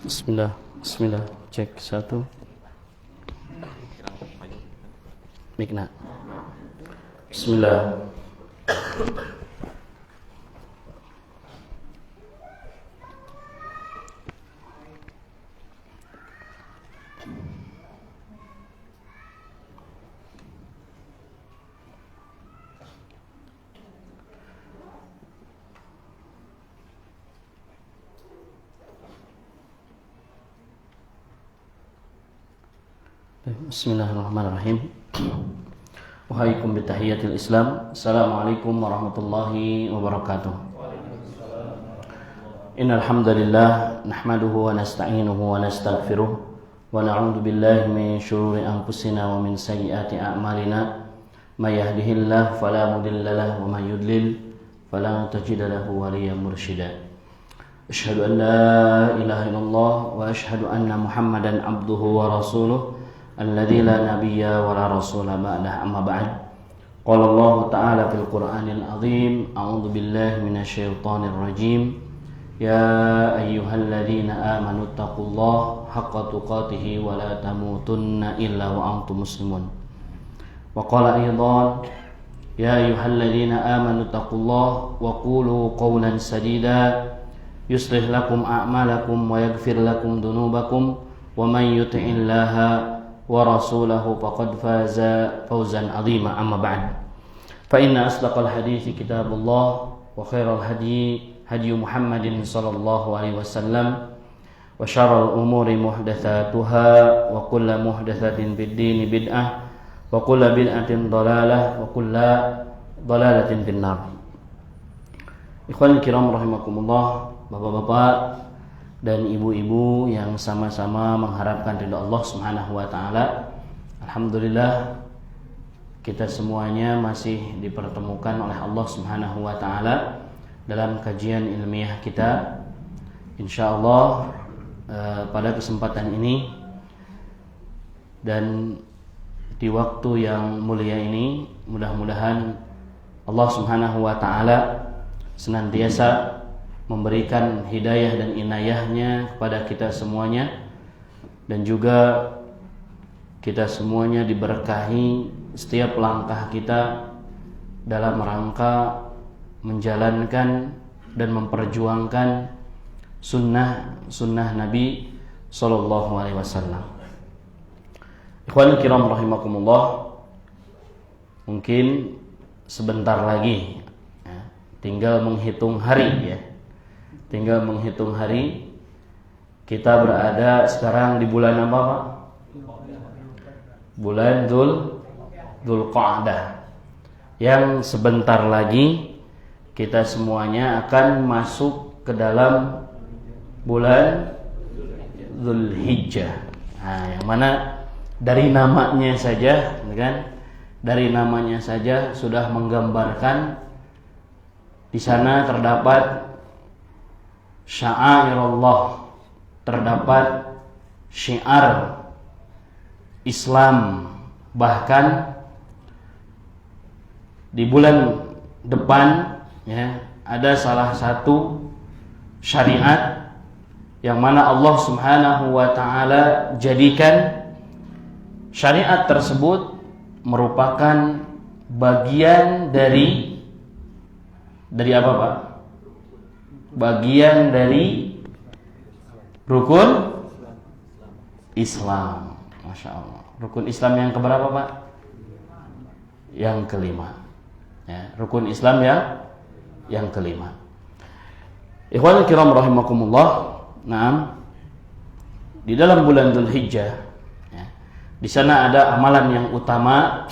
Bismillah, Bismillah, cek satu. Mikna. Bismillah. Bismillahirrahmanirrahim. Wahaikum bitahiyatil Islam. Assalamualaikum warahmatullahi wabarakatuh. Innal hamdalillah nahmaduhu wa nasta'inuhu wa nastaghfiruh wa na'udzu billahi min shururi anfusina wa min sayyiati a'malina. May yahdihillahu fala mudilla lahu wa may yudlil fala tajida lahu waliyyan mursyida. Asyhadu an la ilaha illallah wa asyhadu anna Muhammadan abduhu wa rasuluh alladzi la nabiyya wa la rasula ba'dah, amma ba'd. Qala Allah ta'ala fil Qur'anil azim, a'udzu billahi minasyaitonir rajim. Ya ayyuhalladzina amanu taqullaha haqqa tuqatih wa la tamutunna illa wa antum muslimun. Wa qala aidan, ya ayyuhalladzina amanu taqullaha wa qulu qawlan sadida yuslih lakum a'malakum wa yaghfir lakum dhunubakum wa may yuti'illaha wa rasulahu faqad faza fawzan 'azima, amma ba'd. Fa inna asdaqal hadithi kitabullah wa khairal hadi Muhammadin sallallahu alaihi wasallam wa syarrul umuri muhdatsatuha wa kullu muhdatsatin bid-din bid'ah wa kullu bid'atin dhalalah wa kullu dhalalatin finnar. Ikhwanul kiram rahimakumullah, bapak-bapak dan ibu-ibu yang sama-sama mengharapkan ridha Allah Subhanahu wa taala. Alhamdulillah kita semuanya masih dipertemukan oleh Allah Subhanahu wa taala dalam kajian ilmiah kita. Insyaallah pada kesempatan ini dan di waktu yang mulia ini, mudah-mudahan Allah Subhanahu wa taala senantiasa memberikan hidayah dan inayahnya kepada kita semuanya, dan juga kita semuanya diberkahi setiap langkah kita dalam rangka menjalankan dan memperjuangkan sunnah Nabi Sallallahu Alaihi Wasallam. Ikhwanul kiram rahimakumullah, mungkin sebentar lagi tinggal menghitung hari ya. Tinggal menghitung hari. Kita berada sekarang di bulan apa, Pak? Bulan Dzulqa'dah. Yang sebentar lagi kita semuanya akan masuk ke dalam bulan Dzulhijjah. Nah, yang mana dari namanya saja, kan? Dari namanya saja sudah menggambarkan di sana terdapat sya'airullah, terdapat syiar Islam. Bahkan di bulan depan ya, ada salah satu syariat yang mana Allah Subhanahu wa taala jadikan syariat tersebut merupakan bagian dari apa, Pak? Bagian dari rukun Islam. Masya Allah. Rukun Islam yang keberapa, Pak? Yang kelima ya, rukun Islam yang kelima. Ikhwanul kiram rahimakumullah. Naam, di dalam bulan Dzulhijjah ya, di sana ada amalan yang utama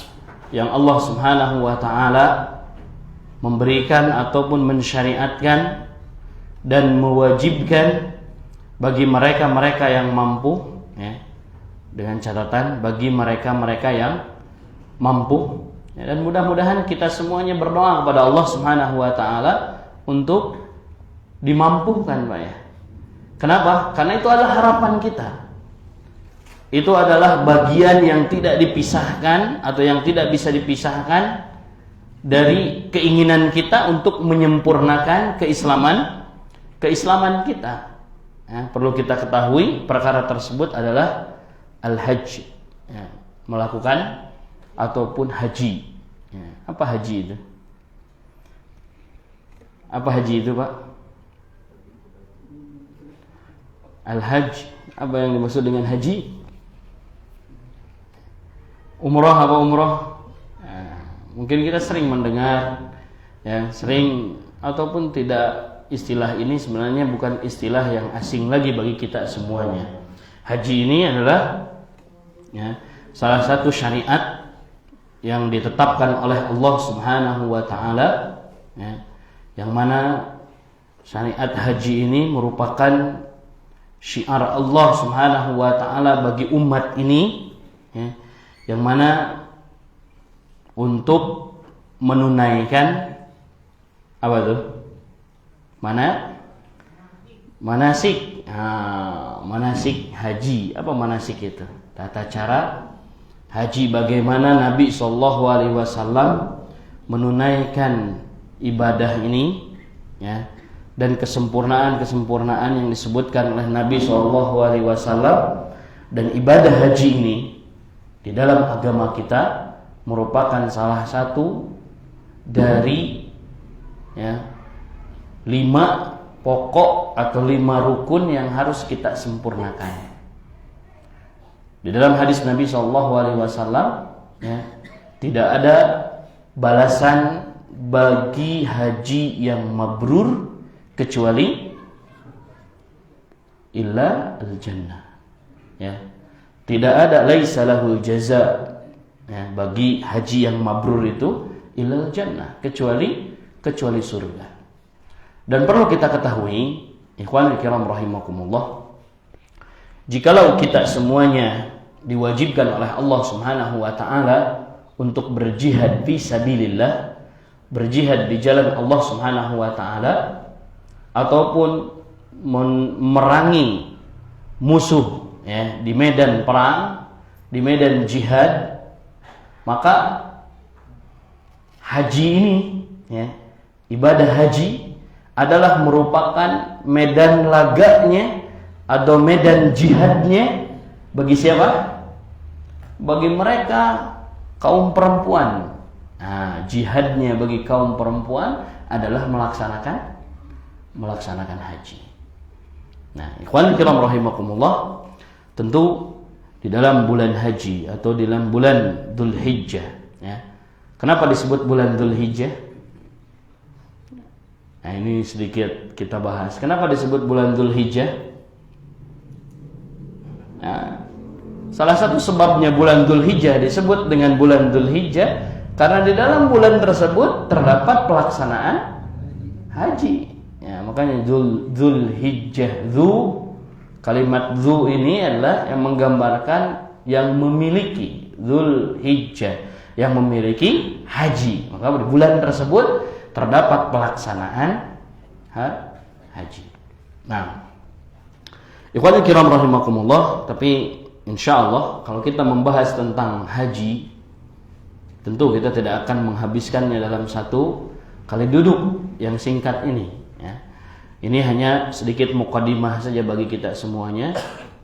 yang Allah Subhanahu wa taala memberikan ataupun mensyariatkan dan mewajibkan bagi mereka-mereka yang mampu ya, dengan catatan bagi mereka-mereka yang mampu ya, dan mudah-mudahan kita semuanya berdoa kepada Allah Subhanahu wa taala untuk dimampukan, Pak ya. Kenapa? Karena itu adalah harapan kita. Itu adalah bagian yang tidak dipisahkan atau yang tidak bisa dipisahkan dari keinginan kita untuk menyempurnakan keislaman kita. perlu kita ketahui perkara tersebut adalah al-hajj, ya, melakukan ataupun haji. Ya, apa haji itu? Apa haji itu, Pak? Al-hajj, apa yang dimaksud dengan haji? Umrah apa umrah? Nah, mungkin kita sering mendengar, ya, sering ataupun tidak. Istilah ini sebenarnya bukan istilah yang asing lagi bagi kita semuanya. Haji ini adalah, ya, salah satu syariat yang ditetapkan oleh Allah Subhanahu wa taala, ya, yang mana syariat haji ini merupakan syiar Allah Subhanahu wa taala bagi umat ini, ya, yang mana untuk menunaikan apa itu? Manasik. Manasik haji. Apa manasik itu? Tata cara haji, bagaimana Nabi SAW menunaikan ibadah ini, ya, dan kesempurnaan yang disebutkan oleh Nabi SAW. Dan ibadah haji ini di dalam agama kita merupakan salah satu dari, ya, 5 pokok atau 5 rukun yang harus kita sempurnakan. Di dalam hadis Nabi SAW, ya, tidak ada balasan bagi haji yang mabrur kecuali illa al-jannah. Ya, tidak ada laisa lahul jaza, ya, bagi haji yang mabrur itu illa al-jannah, kecuali surga. Dan perlu kita ketahui, ikhwan kiram rahimakumullah, jikalau kita semuanya diwajibkan oleh Allah Subhanahu wa taala untuk berjihad fi sabilillah, berjihad di jalan Allah Subhanahu wa taala, ataupun memerangi musuh, ya, di medan perang, di medan jihad, maka haji ini, ya, ibadah haji adalah merupakan medan laganya atau medan jihadnya bagi siapa? Bagi mereka kaum perempuan. Nah, jihadnya bagi kaum perempuan adalah melaksanakan haji. Nah, ikhwan kiram rahimakumullah, tentu di dalam bulan haji atau di dalam bulan Dzulhijjah, ya. Kenapa disebut bulan Dzulhijjah? Nah, ini sedikit kita bahas. Kenapa disebut bulan Dzulhijjah? Nah, salah satu sebabnya bulan Dzulhijjah disebut dengan bulan Dzulhijjah karena di dalam bulan tersebut terdapat pelaksanaan haji. Ya, makanya Dzulhijjah, kalimat dzu ini adalah yang menggambarkan yang memiliki, Dzulhijjah, yang memiliki haji. Maka di bulan tersebut terdapat pelaksanaan haji. Nah, ikhwan kiram rahimakumullah, tapi insyaallah kalau kita membahas tentang haji, tentu kita tidak akan menghabiskannya dalam satu kali duduk yang singkat ini, ya. Ini hanya sedikit muqaddimah saja bagi kita semuanya,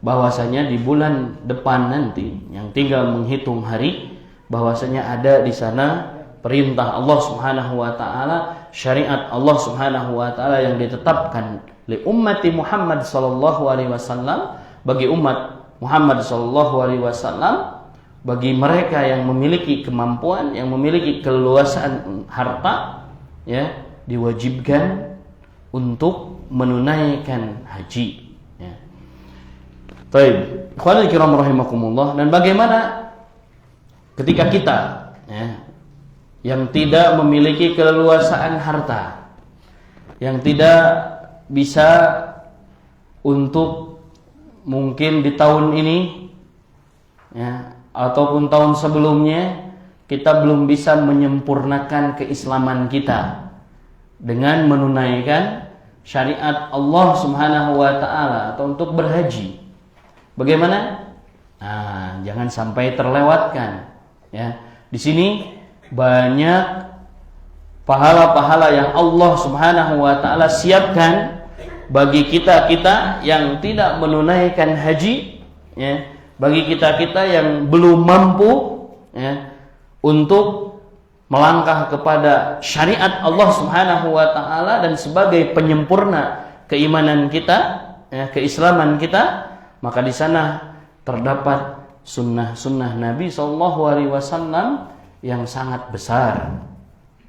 bahwasanya di bulan depan nanti yang tinggal menghitung hari, bahwasanya ada di sana perintah Allah Subhanahu wa taala, syariat Allah Subhanahu wa taala yang ditetapkan li ummati Muhammad sallallahu alaihi wasallam, bagi umat Muhammad sallallahu alaihi wasallam, bagi mereka yang memiliki kemampuan, yang memiliki keleluasaan harta, ya, diwajibkan untuk menunaikan haji, ya. Baik, ikhwan kiram rahimakumullah, dan bagaimana ketika kita, ya, yang tidak memiliki keleluasaan harta, yang tidak bisa untuk mungkin di tahun ini, ya, ataupun tahun sebelumnya, kita belum bisa menyempurnakan keislaman kita dengan menunaikan syariat Allah Subhanahu wa taala atau untuk berhaji. Bagaimana? Nah, jangan sampai terlewatkan, ya. Di sini banyak pahala-pahala yang Allah Subhanahu wa taala siapkan bagi kita-kita yang tidak menunaikan haji, ya, bagi kita-kita yang belum mampu, ya, untuk melangkah kepada syariat Allah Subhanahu wa taala dan sebagai penyempurna keimanan kita, ya, keislaman kita, maka di sana terdapat sunnah-sunnah Nabi sallallahu alaihi wasallam yang sangat besar,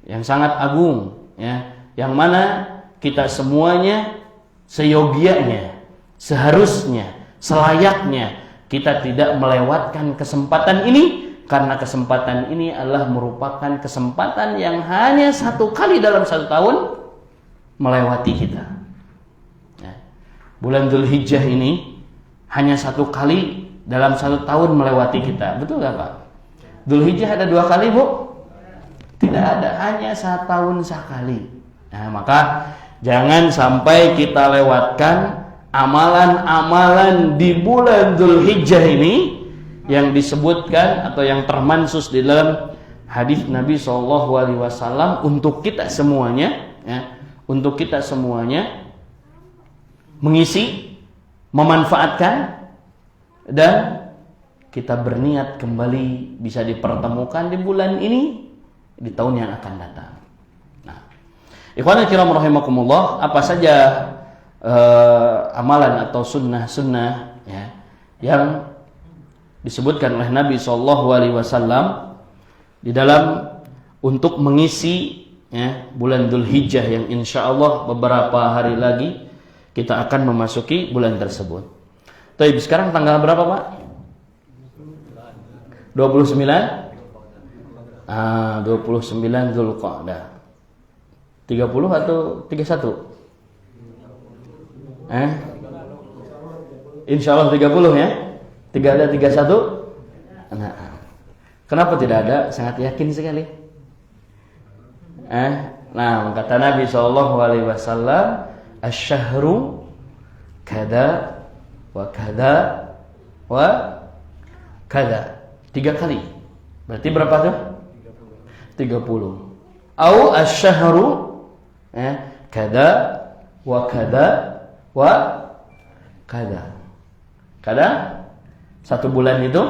yang sangat agung, ya, yang mana kita semuanya seyogianya, seharusnya, selayaknya kita tidak melewatkan kesempatan ini, karena kesempatan ini adalah merupakan kesempatan yang hanya satu kali dalam satu tahun melewati kita. Ya. Bulan Dzulhijjah ini hanya satu kali dalam satu tahun melewati kita, betul nggak Pak? Dzulhijjah ada 2 kali, Bu? Tidak ada, hanya setahun sekali. Nah, maka jangan sampai kita lewatkan amalan-amalan di bulan Dzulhijjah ini yang disebutkan atau yang termansus di dalam hadis Nabi SAW untuk kita semuanya, ya, untuk kita semuanya mengisi, memanfaatkan, dan kita berniat kembali bisa dipertemukan di bulan ini di tahun yang akan datang. Nah, ikhwanul kiram rahimakumullah, apa saja amalan atau sunnah-sunnah, ya, yang disebutkan oleh Nabi SAW di dalam untuk mengisi, ya, bulan Dzulhijjah yang insya Allah beberapa hari lagi kita akan memasuki bulan tersebut. Tapi sekarang tanggal berapa Pak? 29? 29 Dzulqa'dah. 30 atau 31? Insya Allah 30 ya. Tidak ada 31. Nah, kenapa tidak ada? Sangat yakin sekali. Nah, kata Nabi SAW, asyhru kada wa kada wa kada. 3 kali. Berarti berapa tuh? 30. Au asyhru kada wa kada wa kada. Kadang satu bulan itu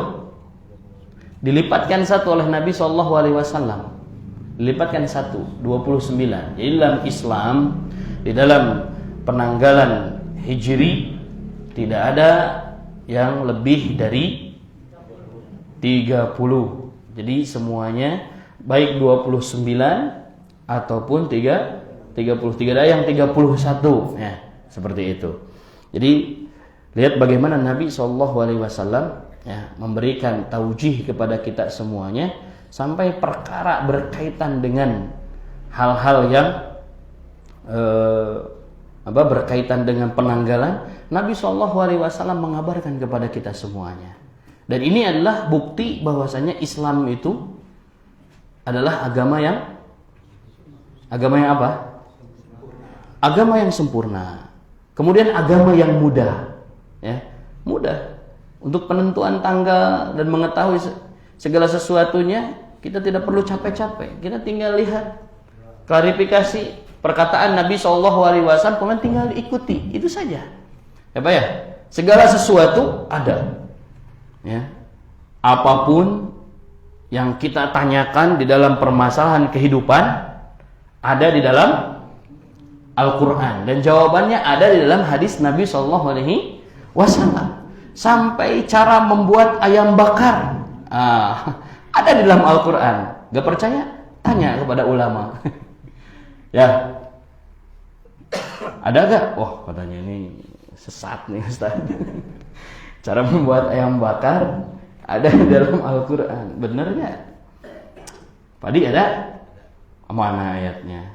dilipatkan satu oleh Nabi SAW. Dilipatkan satu, 29. Jadi dalam Islam, di dalam penanggalan Hijri tidak ada yang lebih dari 30. Jadi semuanya baik 29 ataupun 33, ada yang 31, ya, seperti itu. Jadi lihat bagaimana Nabi SAW, ya, memberikan taujih kepada kita semuanya sampai perkara berkaitan dengan hal-hal yang berkaitan dengan penanggalan. Nabi SAW mengabarkan kepada kita semuanya. Dan ini adalah bukti bahwasanya Islam itu adalah agama yang apa? Agama yang sempurna. Kemudian agama yang mudah, ya, mudah untuk penentuan tanggal dan mengetahui segala sesuatunya. Kita tidak perlu capek-capek. Kita tinggal lihat klarifikasi perkataan Nabi SAW, kemudian tinggal diikuti, itu saja. Ya Pak ya, segala sesuatu ada. Ya, apapun yang kita tanyakan di dalam permasalahan kehidupan ada di dalam Al-Quran, dan jawabannya ada di dalam hadis Nabi SAW. Sampai cara membuat ayam bakar ada di dalam Al-Quran. Gak percaya? Tanya kepada ulama. Ya, ada gak? Wah, katanya ini sesat nih Ustaz. Cara membuat ayam bakar ada di dalam Al-Quran. Bener gak? Padi ada? Mana ayatnya?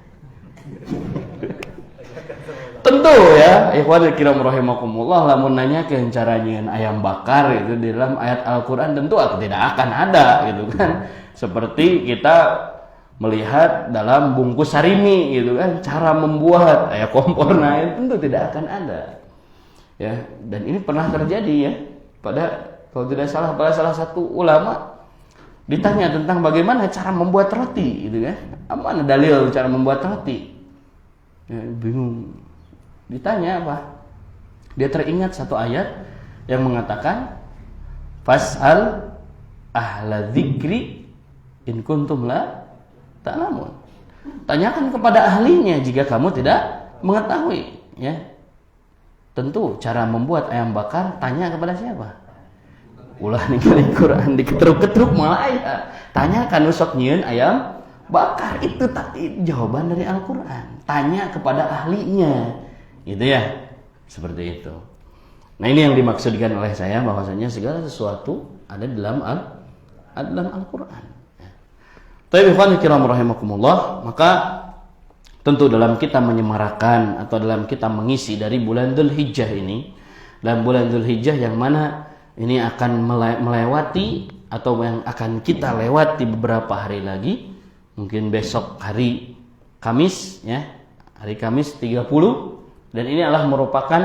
Tentu ya, ikhwan kiram rahimakumullah, lamun nanya ke cara nyian ayam bakar itu di dalam ayat Al-Quran, tentu tidak akan ada gitu kan. Seperti kita melihat dalam bungkus sarimi gitu kan, cara membuat kompor naik tentu tidak akan ada. Ya, dan ini pernah terjadi ya, kalau tidak salah pada salah satu ulama ditanya tentang bagaimana cara membuat roti gitu kan. Apa dalil cara membuat roti? Ya, bingung. Ditanya apa? Dia teringat satu ayat yang mengatakan fas'al ahla dzikri in kuntum la ta'lamun. Tanyakan kepada ahlinya jika kamu tidak mengetahui, ya. Tentu cara membuat ayam bakar tanya kepada siapa? Ulah ningali Quran diketruk-ketruk malah ya. Tanyakan usok nyieun ayam bakar, itu tadi jawaban dari Al-Qur'an. Tanya kepada ahlinya. Gitu ya. Seperti itu. Nah, ini yang dimaksudkan oleh saya bahwasanya segala sesuatu ada di dalam Al-Qur'an. Tapi ikhwan kiram rahimakumullah, maka tentu dalam kita menyemarakan atau dalam kita mengisi dari bulan Dzulhijjah ini, dalam bulan Dzulhijjah yang mana ini akan melewati atau yang akan kita lewati beberapa hari lagi, mungkin besok hari Kamis ya, hari Kamis 30, dan ini adalah merupakan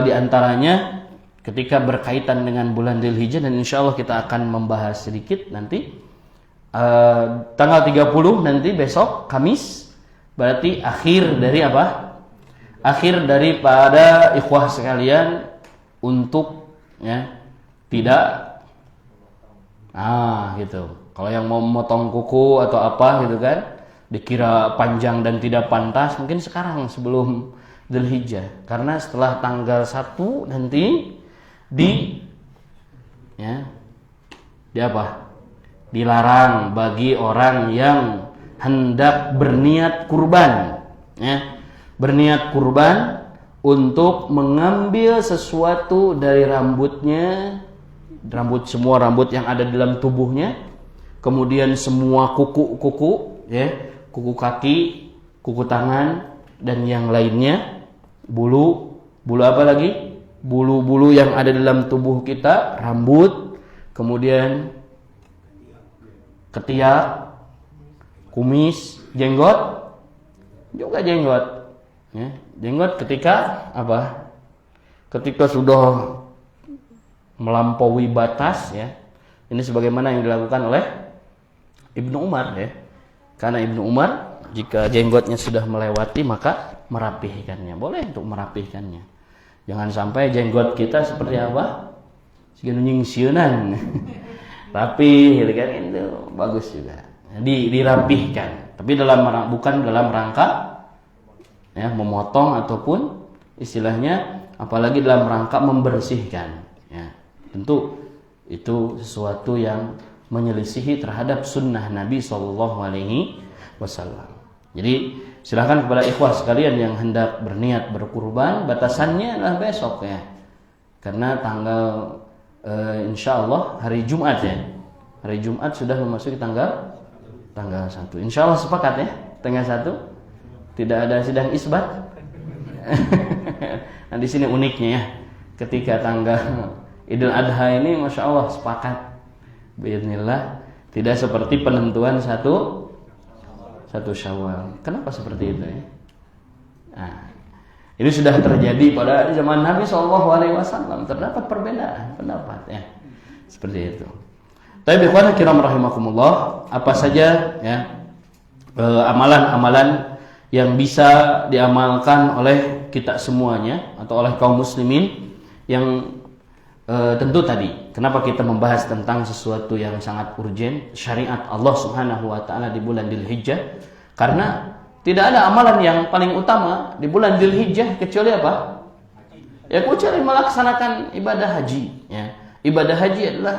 di antaranya ketika berkaitan dengan bulan Dzulhijjah, dan insyaallah kita akan membahas sedikit nanti. Tanggal 30 nanti besok Kamis berarti akhir dari apa? Akhir daripada ikhwah sekalian untuk ya tidak gitu. Kalau yang mau memotong kuku atau apa gitu kan, dikira panjang dan tidak pantas, mungkin sekarang sebelum Dzulhijjah. Karena setelah tanggal 1 nanti di apa? Dilarang bagi orang yang hendak berniat kurban, ya, berniat kurban untuk mengambil sesuatu dari rambutnya, semua rambut yang ada dalam tubuhnya, kemudian semua kuku-kuku, ya, kuku kaki, kuku tangan, dan yang lainnya, bulu apa lagi? Bulu-bulu yang ada dalam tubuh kita, rambut, kemudian ketiak, kumis, jenggot, juga jenggot. Ya, jenggot ketika apa? Ketika sudah melampaui batas, ya. Ini sebagaimana yang dilakukan oleh Ibnu Umar, ya. Karena Ibnu Umar jika jenggotnya sudah melewati maka merapihkannya. Boleh untuk merapihkannya. Jangan sampai jenggot kita seperti apa? Sigeun sieunan. Tapi gitu kan, itu bagus juga. Dirapihkan. Tapi bukan dalam rangka ya memotong ataupun istilahnya apalagi dalam rangka membersihkan. Ya, tentu itu sesuatu yang menyelisihi terhadap sunnah Nabi SAW. Jadi silakan kepada ikhwah sekalian yang hendak berniat berkurban, batasannya adalah besok ya. Karena tanggal insyaallah hari Jumat ya. Hari Jumat sudah memasuki tanggal 1. Insyaallah sepakat ya, tanggal 1 tidak ada sidang isbat. Nah, di sini uniknya ya. Ketika tanggal Idul Adha ini Masya Allah sepakat. Bismillah, tidak seperti penentuan satu Syawal. Kenapa seperti itu ya? Nah, ini sudah terjadi pada zaman Nabi SAW. Terdapat perbedaan pendapat ya. Seperti itu. Tapi ikhwan kiram rahimakumullah, apa saja ya amalan-amalan yang bisa diamalkan oleh kita semuanya atau oleh kaum muslimin yang tentu tadi kenapa kita membahas tentang sesuatu yang sangat urgen, syariat Allah Subhanahu wa taala di bulan Dzulhijjah, karena tidak ada amalan yang paling utama di bulan Dzulhijjah kecuali apa? Ya kecuali melaksanakan ibadah haji ya. Ibadah haji adalah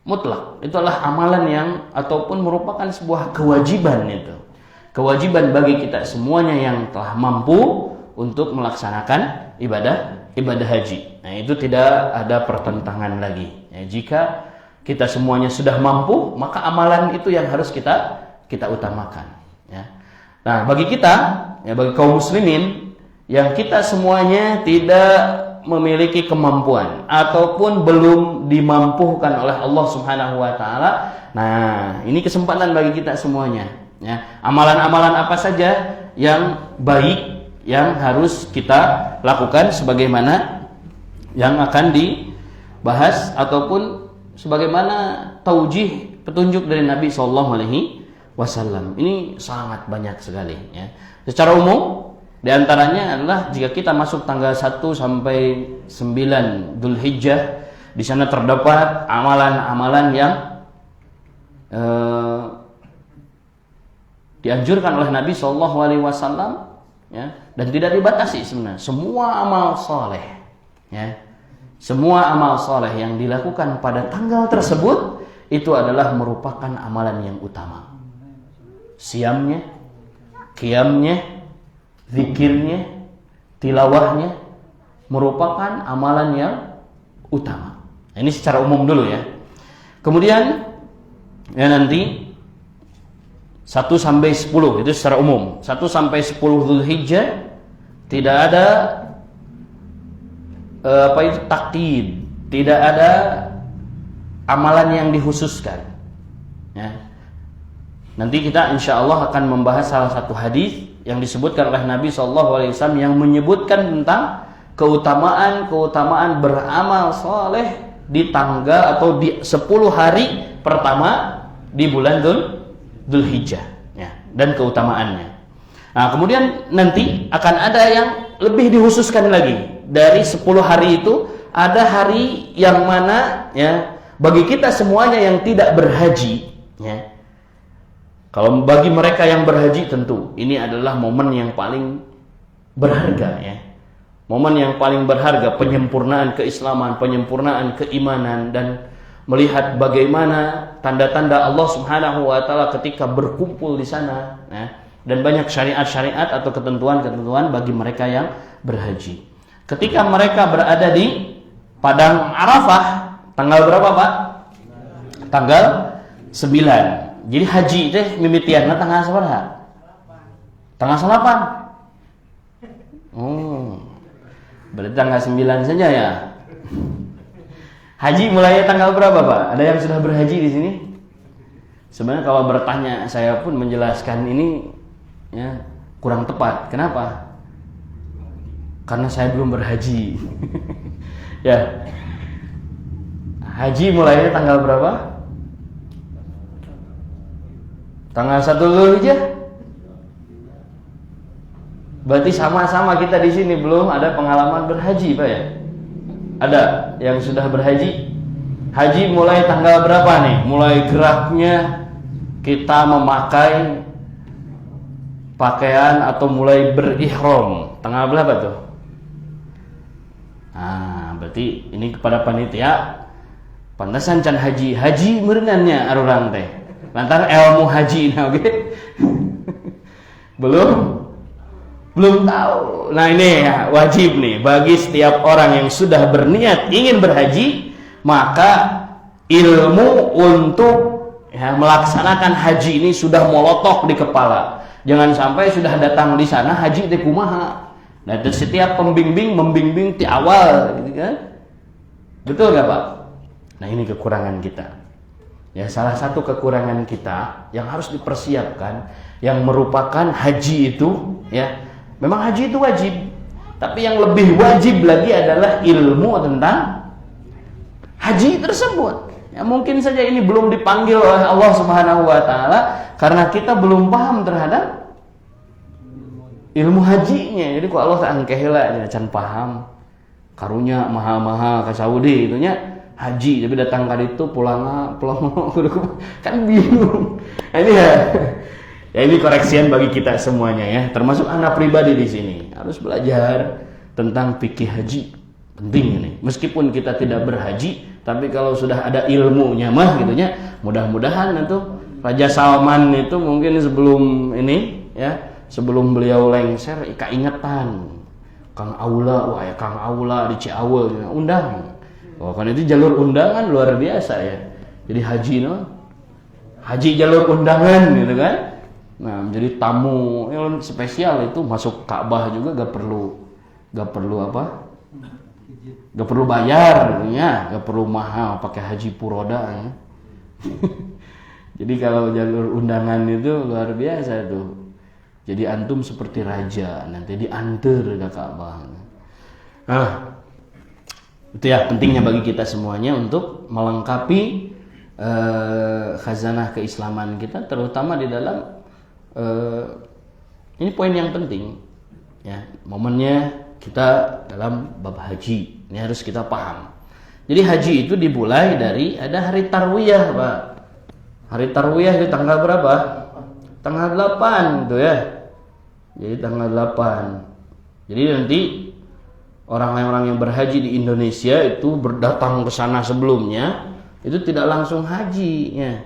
mutlak. Itu adalah amalan yang ataupun merupakan sebuah kewajiban itu. Kewajiban bagi kita semuanya yang telah mampu untuk melaksanakan ibadah haji. Nah, itu tidak ada pertentangan lagi. Ya, jika kita semuanya sudah mampu, maka amalan itu yang harus kita utamakan. Ya. Nah, bagi kita, ya, bagi kaum muslimin yang kita semuanya tidak memiliki kemampuan ataupun belum dimampukan oleh Allah Subhanahu wa taala. Nah, ini kesempatan bagi kita semuanya, ya. Amalan-amalan apa saja yang baik yang harus kita lakukan sebagaimana yang akan dibahas ataupun sebagaimana taujih petunjuk dari Nabi SAW. Ini sangat banyak sekali ya. Secara umum Di antaranya adalah jika kita masuk tanggal 1 sampai 9 Dzulhijjah, di sana terdapat amalan-amalan yang dianjurkan oleh Nabi SAW, ya, dan tidak dibatasi sebenarnya. Semua amal soleh, ya, semua amal soleh yang dilakukan pada tanggal tersebut itu adalah merupakan amalan yang utama. Siamnya, qiyamnya, zikirnya, tilawahnya merupakan amalan yang utama. Ini secara umum dulu ya. Kemudian ya nanti 1 sampai 10 itu secara umum. 1 sampai 10 Dzulhijjah tidak ada taktid, tidak ada amalan yang dikhususkan. Ya. Nanti kita insya Allah akan membahas salah satu hadis yang disebutkan oleh Nabi SAW yang menyebutkan tentang keutamaan beramal soleh di tanggal atau di 10 hari pertama di bulan Dzulhijjah, ya, dan keutamaannya. Nah, kemudian nanti akan ada yang lebih dikhususkan lagi. Dari 10 hari itu ada hari yang mana, ya, bagi kita semuanya yang tidak berhaji, ya. Kalau bagi mereka yang berhaji tentu ini adalah momen yang paling berharga, ya. Momen yang paling berharga, penyempurnaan keislaman, penyempurnaan keimanan, dan melihat bagaimana tanda-tanda Allah Subhanahu wa taala ketika berkumpul di sana, ya. Dan banyak syariat-syariat atau ketentuan-ketentuan bagi mereka yang berhaji. Ketika mereka berada di Padang Arafah, tanggal berapa, Pak? Tanggal 9. Jadi haji teh mimitianna tanggal sabaraha? Tanggal 8. Oh. Berarti tanggal 9 saja ya. Haji mulainya tanggal berapa, Pak? Ada yang sudah berhaji di sini? Sebenarnya kalau bertanya saya pun menjelaskan ini, ya, kurang tepat. Kenapa? Karena saya belum berhaji. Ya. Haji mulainya tanggal berapa? Tanggal 1 Dzulhijjah. Berarti sama-sama kita di sini belum ada pengalaman berhaji, Pak, ya? Ada yang sudah berhaji? Haji mulai tanggal berapa nih? Mulai geraknya kita memakai pakaian atau mulai berihram. Tanggal berapa tuh? Nah, berarti ini kepada panitia pantasan can haji merenannya arurang teh. Lantaran ilmu haji nah, oke. Belum tahu. Nah, ini ya, wajib nih bagi setiap orang yang sudah berniat ingin berhaji, maka ilmu untuk, ya, melaksanakan haji ini sudah molotok di kepala. Jangan sampai sudah datang di sana haji teh kumaha. Nah, setiap membimbing di awal, gitu kan? Betul nggak, Pak? Nah, ini kekurangan kita. Ya, salah satu kekurangan kita yang harus dipersiapkan, yang merupakan haji itu, ya, memang haji itu wajib, tapi yang lebih wajib lagi adalah ilmu tentang haji tersebut. Ya, mungkin saja ini belum dipanggil oleh Allah Subhanahu wa taala karena kita belum paham terhadap ilmu hajinya. Jadi kok Allah tak angkehela can paham. Karunya mahal-mahal ke Saudi itunya haji, tapi datang kali itu pulang kan bingung. Nah, ini ya. Ya, ini koreksian bagi kita semuanya, ya, termasuk anak pribadi di sini harus belajar tentang fikih haji. Penting ini. Meskipun kita tidak berhaji, tapi kalau sudah ada ilmunya mah gitunya, mudah-mudahan itu Raja Salman itu mungkin sebelum ini, ya, sebelum beliau lengser keingetan Kang Aula, wah ya Kang Aula di Ciawe undang. Oh, kan itu jalur undangan luar biasa, ya. Jadi haji haji jalur undangan gitu kan. Nah, menjadi tamu yang spesial itu masuk Ka'bah juga gak perlu apa? Gak perlu bayar gitu ya, gak perlu mahal pakai haji puroda, ya. Jadi kalau jalur undangan itu luar biasa tuh. Jadi antum seperti raja, nanti diantar ke Ka'bah. Nah, itu ya pentingnya bagi kita semuanya untuk melengkapi khazanah keislaman kita, terutama di dalam ini poin yang penting. Ya, momennya kita dalam bab haji. Ini harus kita paham. Jadi haji itu dimulai dari ada hari tarwiyah, Pak. Hari tarwiyah itu tanggal berapa? Tanggal 8 gitu ya. Jadi tanggal 8. Jadi nanti orang-orang yang berhaji di Indonesia itu berdatang ke sana sebelumnya itu tidak langsung haji ya.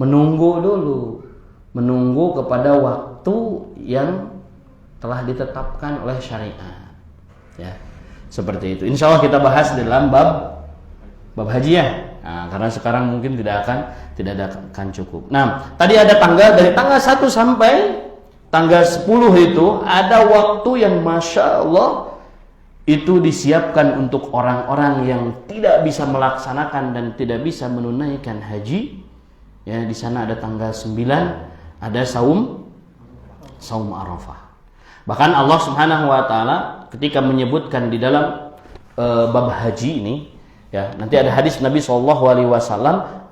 Menunggu dulu. Menunggu kepada waktu yang telah ditetapkan oleh syariat. Ya. Seperti itu. Insya Allah kita bahas dalam bab haji ya. Nah, karena sekarang mungkin tidak akan cukup. Nah, tadi ada dari tanggal 1 sampai tanggal 10 itu ada waktu yang Masya Allah itu disiapkan untuk orang-orang yang tidak bisa melaksanakan dan tidak bisa menunaikan haji. Ya, di sana ada tanggal 9 ada saum Arafah. Bahkan Allah Subhanahu wa taala ketika menyebutkan di dalam bab haji ini, ya, nanti ada hadis Nabi SAW,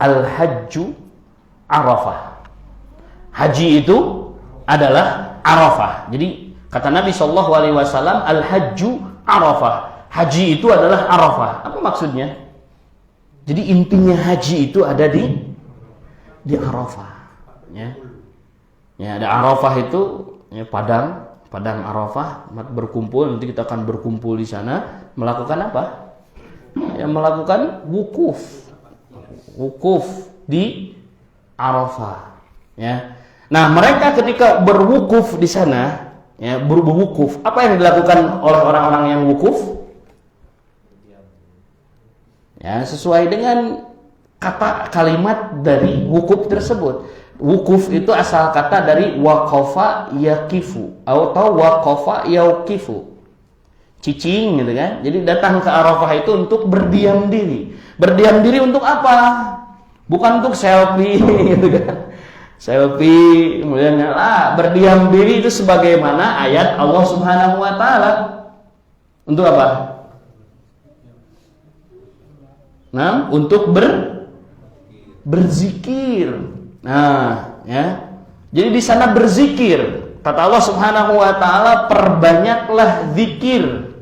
al-hajju Arafah. Haji itu adalah Arafah. Jadi kata Nabi SAW, al-hajju Arafah. Haji itu adalah Arafah. Apa maksudnya? Jadi intinya haji itu ada di Arafah. Ya, ya ada Arafah itu ya, padang Arafah, berkumpul. Nanti kita akan berkumpul di sana melakukan apa? Ya, melakukan wukuf di Arafah. Ya. Nah, mereka ketika berwukuf di sana, ya, berwukuf, apa yang dilakukan oleh orang-orang yang wukuf? Ya, sesuai dengan kalimat dari wukuf tersebut. Wukuf itu asal kata dari waqafa yaqifu atau waqafa yauqifu. Cicing gitu kan. Jadi datang ke Arafah itu untuk berdiam diri. Berdiam diri untuk apa? Bukan untuk selfie gitu kan. Selfie kemudian berdiam diri itu sebagaimana ayat Allah Subhanahu wa taala. Untuk apa? Nah, untuk berzikir. Nah, ya. Jadi di sana berzikir. Kata Allah Subhanahu wa taala, perbanyaklah zikir.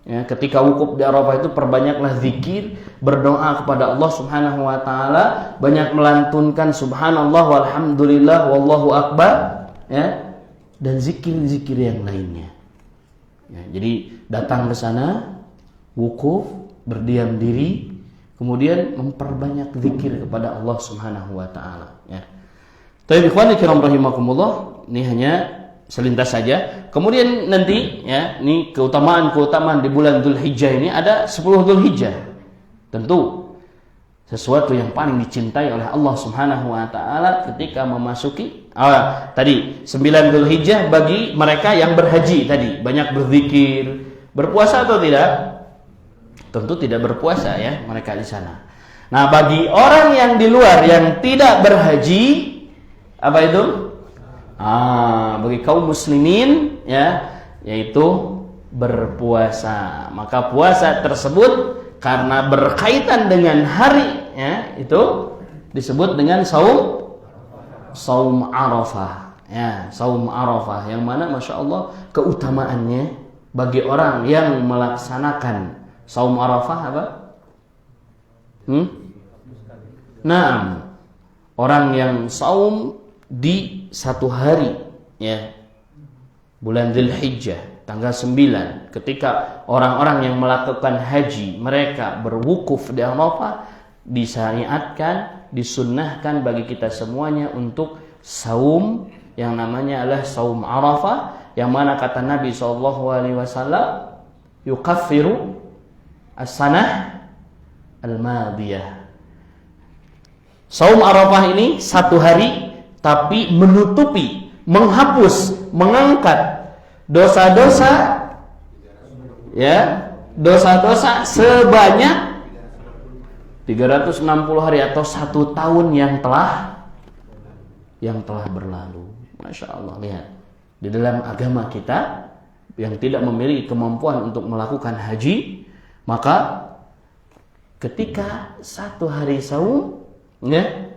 Ya, ketika wukuf di Arafah itu perbanyaklah zikir, berdoa kepada Allah Subhanahu wa taala, banyak melantunkan subhanallah walhamdulillah wallahu akbar, ya. Dan zikir-zikir yang lainnya. Ya, jadi datang ke sana, wukuf, berdiam diri, kemudian memperbanyak zikir kepada Allah Subhanahu wa taala, ya. Tapi ikhwan kiram rahimakumullah, ini hanya selintas saja. Kemudian nanti ya, ini keutamaan di bulan Dzulhijjah ini ada 10 Dzulhijjah. Tentu sesuatu yang paling dicintai oleh Allah Subhanahu wa taala ketika memasuki tadi 9 Dzulhijjah bagi mereka yang berhaji tadi, banyak berzikir, berpuasa atau tidak? Tentu tidak berpuasa ya mereka di sana. Nah, bagi orang yang di luar yang tidak berhaji, apa itu? Bagi kaum muslimin ya, yaitu berpuasa. Maka puasa tersebut karena berkaitan dengan hari ya, itu disebut dengan saum Arafah. Ya, saum Arafah yang mana Masya Allah keutamaannya bagi orang yang melaksanakan saum Arafah apa? Nah, orang yang saum di satu hari ya, bulan Dzulhijjah tanggal 9, ketika orang-orang yang melakukan haji mereka berwukuf di Arafah, disyariatkan, disunnahkan bagi kita semuanya untuk saum yang namanya adalah saum Arafah, yang mana kata Nabi SAW, yukaffiru as-sanah al-madiyah. Saum Arafah ini satu hari, tapi menutupi, menghapus, mengangkat dosa-dosa ya, dosa-dosa sebanyak 360 hari atau 1 tahun yang telah berlalu. Masya Allah, lihat di dalam agama kita yang tidak memiliki kemampuan untuk melakukan haji, maka ketika satu hari saum ya,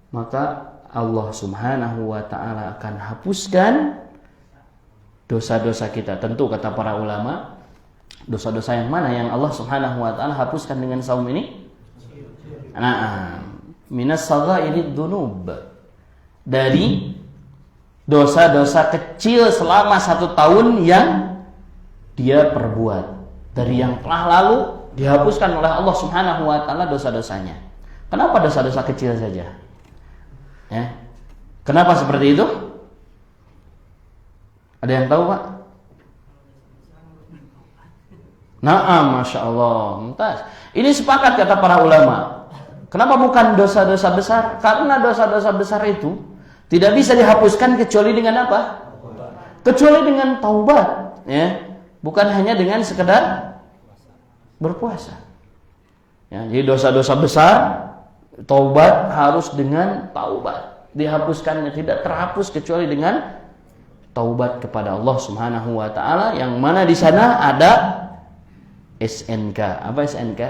maka Allah Subhanahu wa ta'ala akan hapuskan dosa-dosa kita. Tentu kata para ulama, dosa-dosa yang mana yang Allah Subhanahu wa taala hapuskan dengan saum ini? Nah, minas sagha'irid dzunub. Dari dosa-dosa kecil selama 1 tahun yang dia perbuat. Dari yang telah lalu dihapuskan oleh Allah Subhanahu wa taala dosa-dosanya. Kenapa dosa-dosa kecil saja? Ya. Kenapa seperti itu? Ada yang tahu, Pak? Naam, Masya Allah. Mumtaz. Ini sepakat kata para ulama. Kenapa bukan dosa-dosa besar? Karena dosa-dosa besar itu tidak bisa dihapuskan kecuali dengan apa? Kecuali dengan taubat, ya. Bukan hanya dengan sekedar berpuasa. Ya, jadi dosa-dosa besar, taubat harus dengan taubat. Dihapuskannya tidak terhapus kecuali dengan taubat kepada Allah Subhanahu wa taala, yang mana di sana ada SNK. Apa SNK?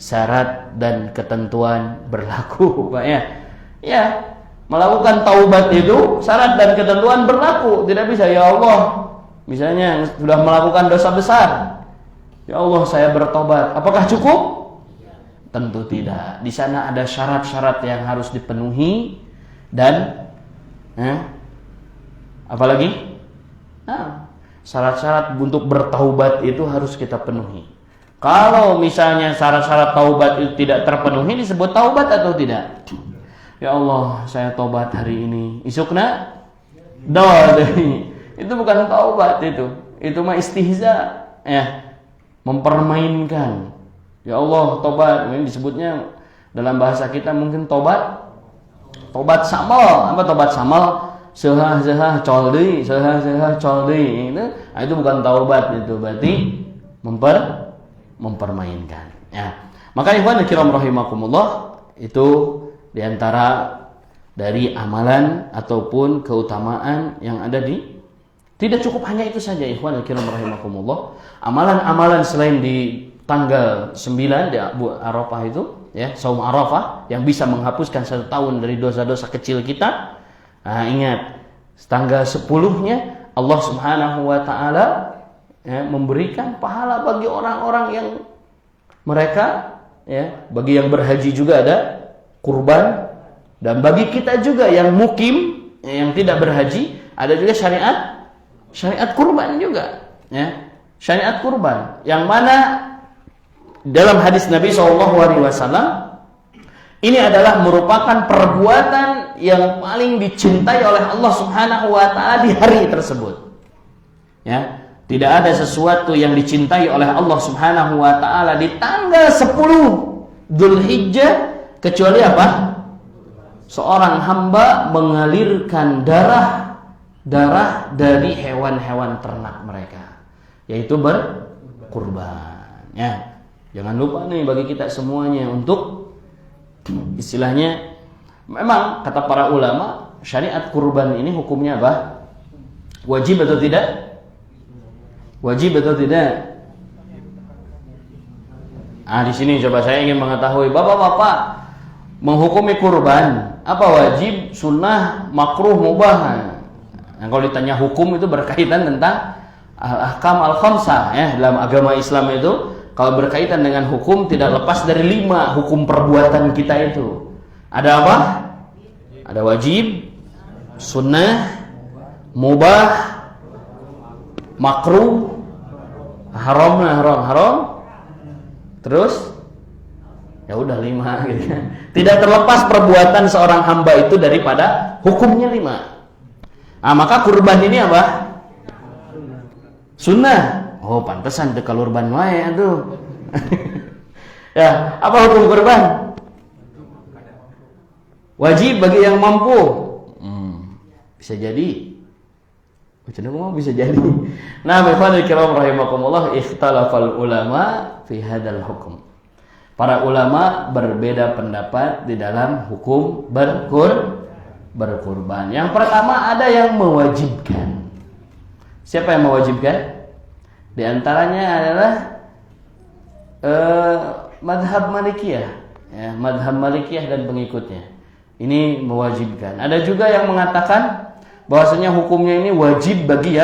Syarat dan ketentuan berlaku, Pak ya. Ya, melakukan taubat itu syarat dan ketentuan berlaku. Tidak bisa, ya Allah, misalnya sudah melakukan dosa besar, ya Allah saya bertobat, apakah cukup? Tentu tidak. Di sana ada syarat-syarat yang harus dipenuhi dan apalagi? Syarat-syarat untuk bertaubat itu harus kita penuhi. Kalau misalnya syarat-syarat taubat itu tidak terpenuhi, disebut taubat atau tidak? Ya Allah, saya taubat hari ini. Isukna itu bukan taubat itu. Itu mah istihza, ya. Mempermainkan. Ya Allah, taubat. Ini disebutnya dalam bahasa kita mungkin tobat samal. Apa tobat samal? Sehah coldi, sehah coldi. Itu bukan taubat, itu berarti mempermainkan. Ya. Maka ikhwan kiram rahimakumullah, itu diantara dari amalan ataupun keutamaan yang ada di, tidak cukup hanya itu saja ikhwan kiram rahimakumullah. Amalan-amalan selain di tanggal 9 di Abu Arafah itu, ya, saum Arafah yang bisa menghapuskan 1 tahun dari dosa-dosa kecil kita. Nah, ingat, tanggal 10-nya Allah Subhanahu wa taala memberikan pahala bagi orang-orang yang mereka, ya, bagi yang berhaji juga ada kurban, dan bagi kita juga yang mukim, yang tidak berhaji, ada juga syariat kurban juga, ya. Syariat kurban yang mana dalam hadis Nabi SAW, ini adalah merupakan perbuatan yang paling dicintai oleh Allah Subhanahu wa taala di hari tersebut. Ya, tidak ada sesuatu yang dicintai oleh Allah Subhanahu wa taala di tanggal 10 Dzulhijjah kecuali apa? Seorang hamba mengalirkan darah dari hewan-hewan ternak mereka, yaitu berkurban. Ya. Jangan lupa nih bagi kita semuanya untuk istilahnya, memang kata para ulama, syariat kurban ini hukumnya apa? Wajib atau tidak? Wajib atau tidak? Di sini coba saya ingin mengetahui, bapak-bapak menghukumi kurban, apa wajib, sunnah, makruh, mubah? Nah, kalau ditanya hukum itu berkaitan tentang al-ahkam al-khamsah, ya, dalam agama Islam itu. Kalau berkaitan dengan hukum tidak lepas dari 5 hukum perbuatan kita itu. Ada apa? Ada wajib, sunnah, mubah, makruh, haram. Terus ya udah 5 gitu. Tidak terlepas perbuatan seorang hamba itu daripada hukumnya 5. Maka kurban ini apa? Sunnah. Oh, pantesan teu kalurban wae atuh. Ya, apa hukum kurban? Wajib bagi yang mampu. Bisa jadi. Cenderung bisa jadi. Nah, ikhwanul kiram rahimakumullah, ikhtalafal ulama fi hadzal hukum. Para ulama berbeda pendapat di dalam hukum berkurban. Yang pertama ada yang mewajibkan. Siapa yang mewajibkan? Di antaranya adalah madhab Malikiyah, ya, madhab Malikiyah dan pengikutnya. Ini mewajibkan. Ada juga yang mengatakan bahwasanya hukumnya ini wajib bagi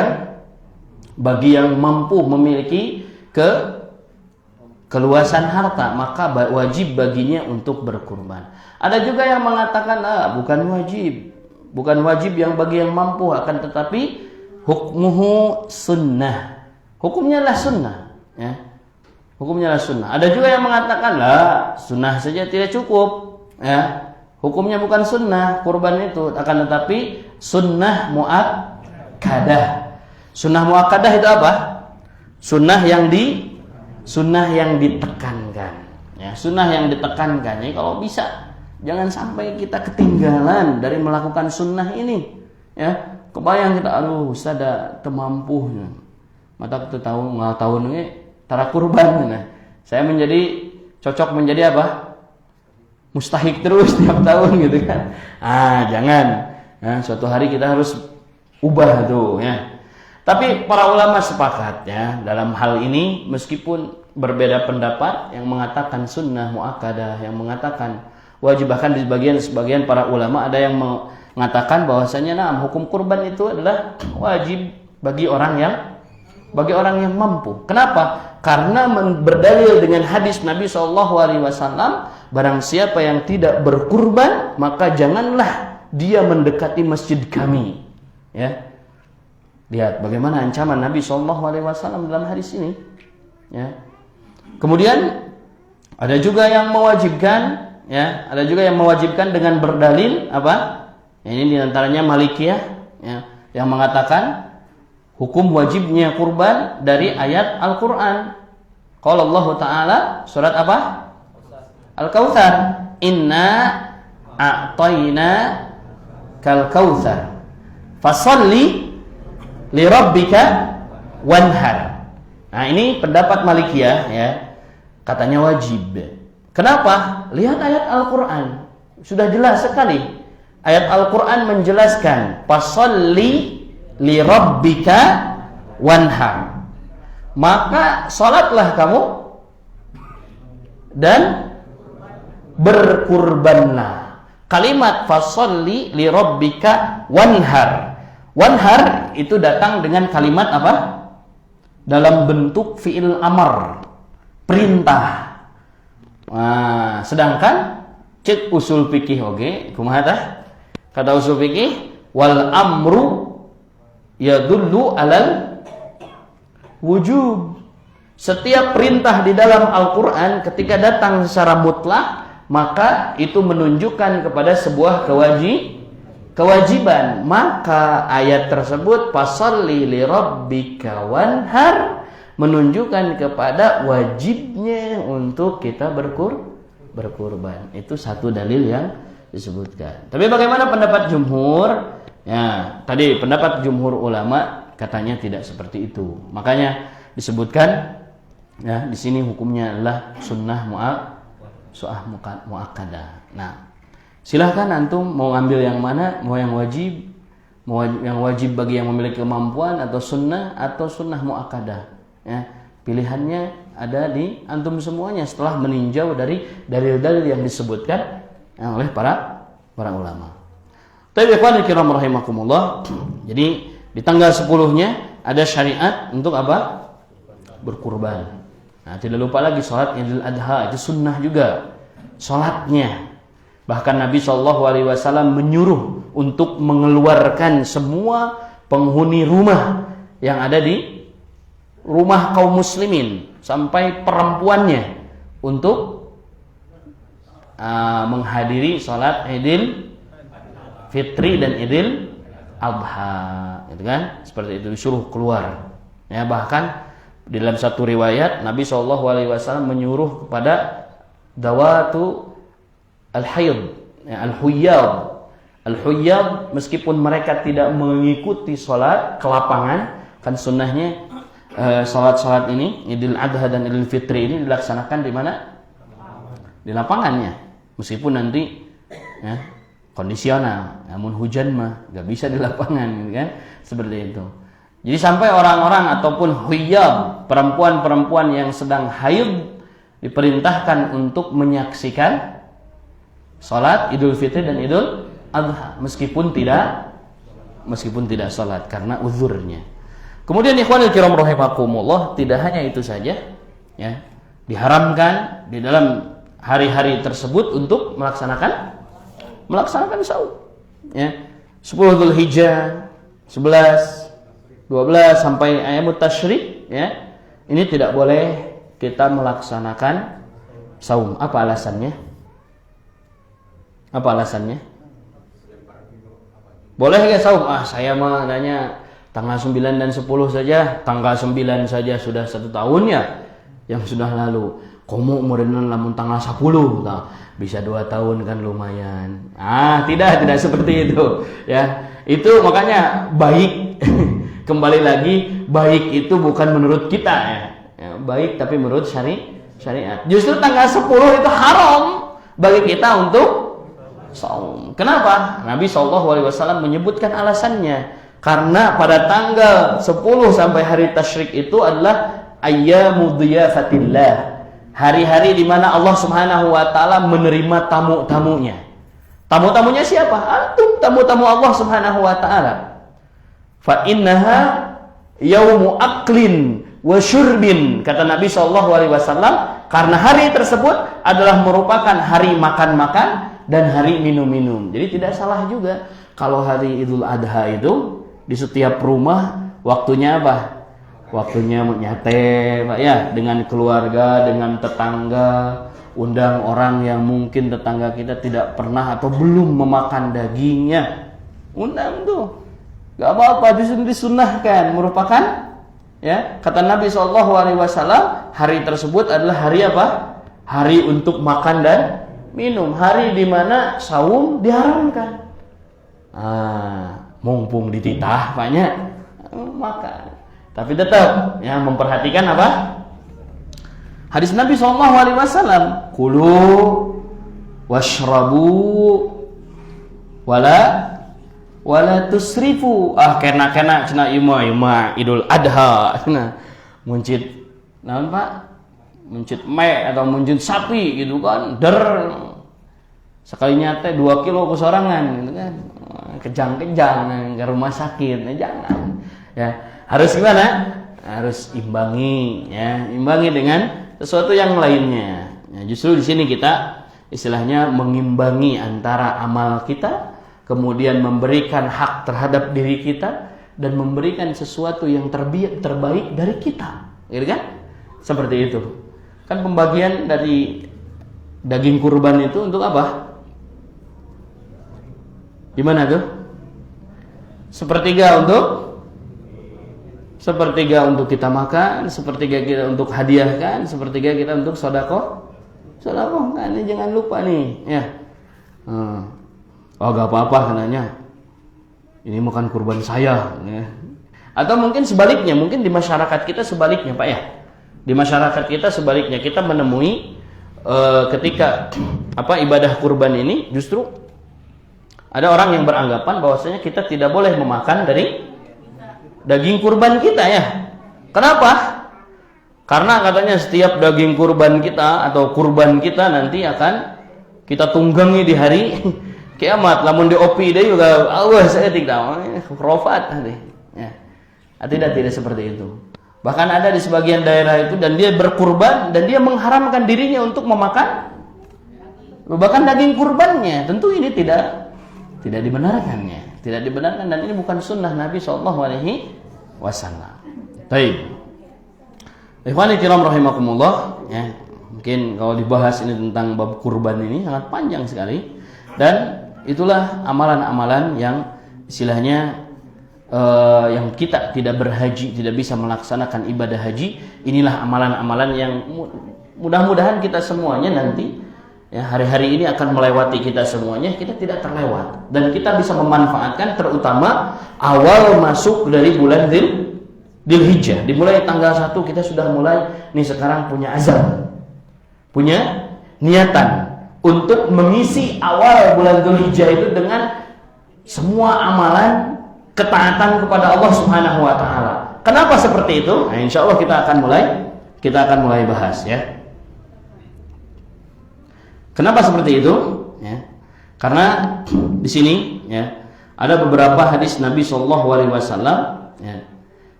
yang mampu memiliki keluasan harta, maka wajib baginya untuk berkurban. Ada juga yang mengatakan bukan wajib yang bagi yang mampu, akan tetapi hukmuhu sunnah, hukumnya lah sunnah, ya. Hukumnya lah sunnah. Ada juga yang mengatakan sunnah saja tidak cukup, ya. Hukumnya bukan sunnah kurban itu, akan tetapi sunnah muakkadah. Sunnah muakkadah itu apa? Sunnah yang ditekankan, ya. Sunnah yang ditekankan. Jadi kalau bisa jangan sampai kita ketinggalan dari melakukan sunnah ini, ya. Kebayang kita, Ustaz ada temampuhnya, mata kita tahun ini tara kurban, nah. Saya cocok menjadi apa? Mustahik terus tiap tahun gitu kan. Jangan. Nah, suatu hari kita harus ubah tuh, ya. Tapi para ulama sepakat, ya, dalam hal ini meskipun berbeda pendapat, yang mengatakan sunnah muakkadah, yang mengatakan wajib, bahkan di sebagian para ulama ada yang mengatakan bahwasanya hukum kurban itu adalah wajib bagi orang yang mampu. Kenapa? Karena berdalil dengan hadis Nabi SAW, barang siapa yang tidak berkurban, maka janganlah dia mendekati masjid kami. Ya, lihat bagaimana ancaman Nabi SAW dalam hadis ini. Ya. Kemudian ada juga yang mewajibkan, ya, ada juga yang mewajibkan dengan berdalil apa? Ini diantaranya Malikiyah, ya, yang mengatakan hukum wajibnya kurban dari ayat Al-Quran. Qala Allah Ta'ala, surat apa? Al-Kautsar. Inna a'tayna kal kautsar fasalli li rabbika wanhar. Nah, ini pendapat Malikiyah, ya. Katanya wajib. Kenapa? Lihat ayat Al-Quran. Sudah jelas sekali. Ayat Al-Quran menjelaskan fasalli li rabbika wanhar. Maka salatlah kamu dan berkurbanlah. Kalimat fasalli li rabbika wanhar. Wanhar itu datang dengan kalimat apa? Dalam bentuk fi'il amar, perintah. Nah, sedangkan cek usul fikih kumaha tah? Kata usul fikih, wal amru yadullu alal wujub. Setiap perintah di dalam Al-Quran ketika datang secara mutlak, maka itu menunjukkan kepada sebuah kewajiban. Maka ayat tersebut fasalli li rabbika wanhar menunjukkan kepada wajibnya untuk kita berkurban. Itu satu dalil yang disebutkan. Tapi bagaimana pendapat jumhur? Ya, tadi pendapat jumhur ulama katanya tidak seperti itu. Makanya disebutkan, ya, di sini hukumnya adalah sunnah muakkadah. Nah, silahkan antum mau ambil yang mana, mau yang wajib bagi yang memiliki kemampuan, atau sunnah muakkadah. Ya, pilihannya ada di antum semuanya setelah meninjau dari dalil-dalil yang disebutkan oleh para ulama. Tapi ikhwan kiram rahimakumullah, jadi di tanggal 10-nya ada syariat untuk apa? Berkurban. Nah, tidak lupa lagi salat Idul Adha, itu sunnah juga salatnya. Bahkan Nabi SAW menyuruh untuk mengeluarkan semua penghuni rumah yang ada di rumah kaum muslimin sampai perempuannya untuk menghadiri salat Idul Fitri dan Idul Adha, gitu kan? Seperti itu, disuruh keluar. Ya, bahkan di dalam satu riwayat Nabi SAW menyuruh kepada dawatu al-hayd, ya, al-huyyad, meskipun mereka tidak mengikuti salat ke lapangan, kan sunnahnya salat-salat ini Idul Adha dan Idul Fitri ini dilaksanakan di mana? Di lapangannya, meskipun nanti, ya, kondisional, namun hujan mah gak bisa di lapangan, kan? Seperti itu. Jadi sampai orang-orang ataupun huyyab, perempuan-perempuan yang sedang haid, diperintahkan untuk menyaksikan salat Idul Fitri dan Idul Adha meskipun tidak meskipun tidak sholat karena uzurnya. Kemudian ikhwanul kiram rahimakumullah, tidak hanya itu saja, ya, diharamkan di dalam hari-hari tersebut untuk melaksanakan saum, ya. 10 Dzulhijjah, 11, 12 sampai ayamut tasyrik, ya. Ini tidak boleh kita melaksanakan saum. Apa alasannya? Apa alasannya? Boleh nggak saum? Saya mah nanya tanggal 9 dan 10 saja. Tanggal 9 saja sudah 1 tahun ya yang sudah lalu. Komo meureunna lamun tanggal 10 tah. Bisa 2 tahun kan lumayan. Tidak seperti itu, ya. Itu makanya baik kembali lagi, baik itu bukan menurut kita, ya. Baik tapi menurut syariat. Justru tanggal 10 itu haram bagi kita untuk saum. Kenapa? Nabi SAW menyebutkan alasannya. Karena pada tanggal 10 sampai hari tasyrik itu adalah ayyamu dhiyafatillah. Hari-hari di mana Allah Subhanahu wa taala menerima tamu-tamunya. Tamu-tamunya siapa? Antum, tamu-tamu Allah Subhanahu wa taala. Fa innaha yaumu aklin wa syurbin, kata Nabi SAW, karena hari tersebut adalah merupakan hari makan-makan dan hari minum-minum. Jadi tidak salah juga kalau hari Idul Adha itu di setiap rumah waktunya apa? Waktunya nyate, Pak, ya, dengan keluarga, dengan tetangga, undang orang yang mungkin tetangga kita tidak pernah atau belum memakan dagingnya. Undang tuh. Gak apa-apa, justru disunnahkan, merupakan, ya, kata Nabi SAW, hari tersebut adalah hari apa? Hari untuk makan dan minum, hari di mana saum diharamkan. Mumpung dititah banyak makan, tapi tetap, ya, memperhatikan apa? Hadis Nabi SAW, kulu washrabu wala tusrifu. Kena cenah ima Idul Adha cenah muncit naon Pak? Muncit atau muncit sapi gitu kan. Sekalinya teh 2 kilo kesorangan gitu kan. Kejang-kejang ke rumah sakit. Jangan. Ya, harus gimana? Harus imbangi, ya. Imbangi dengan sesuatu yang lainnya. Ya, justru di sini kita istilahnya mengimbangi antara amal kita, kemudian memberikan hak terhadap diri kita, dan memberikan sesuatu yang terbaik dari kita, gitu kan? Seperti itu. Kan pembagian dari daging kurban itu untuk apa? Gimana tuh? Sepertiga untuk kita makan, sepertiga kita untuk hadiahkan, sepertiga kita untuk sedekah kan, ini jangan lupa nih, ya. Gak apa-apa katanya, ini makan kurban saya, ya. Atau mungkin sebaliknya, mungkin di masyarakat kita sebaliknya, Pak, ya. Di masyarakat kita sebaliknya, kita menemui ketika ibadah kurban ini justru ada orang yang beranggapan bahwasanya kita tidak boleh memakan dari daging kurban kita, ya. Kenapa? Karena katanya setiap daging kurban kita atau kurban kita nanti akan kita tunggangi di hari kiamat. Lamun di opi dia juga saya tidak khurafat nanti. Ya. Tidak seperti itu. Bahkan ada di sebagian daerah itu dan dia berkurban dan dia mengharamkan dirinya untuk memakan bahkan daging kurbannya. Tentu ini tidak dibenarkannya. Tidak dibenarkan dan ini bukan sunnah Nabi SAW. Baik. Ikhwani kiram rahimakumullah, ya. Mungkin kalau dibahas ini tentang bab kurban ini sangat panjang sekali, dan itulah amalan-amalan yang istilahnya yang kita tidak berhaji, tidak bisa melaksanakan ibadah haji. Inilah amalan-amalan yang mudah-mudahan kita semuanya nanti, ya, hari-hari ini akan melewati kita semuanya, kita tidak terlewat dan kita bisa memanfaatkan, terutama awal masuk dari bulan Dzulhijjah. Dimulai tanggal 1 kita sudah mulai nih sekarang punya azam, punya niatan untuk mengisi awal bulan Dzulhijjah itu dengan semua amalan ketaatan kepada Allah Subhanahu wa taala. Kenapa seperti itu? Nah, insyaallah kita akan mulai bahas, ya. Kenapa seperti itu? Ya. Karena di sini, ya, ada beberapa hadis Nabi Shallallahu Alaihi Wasallam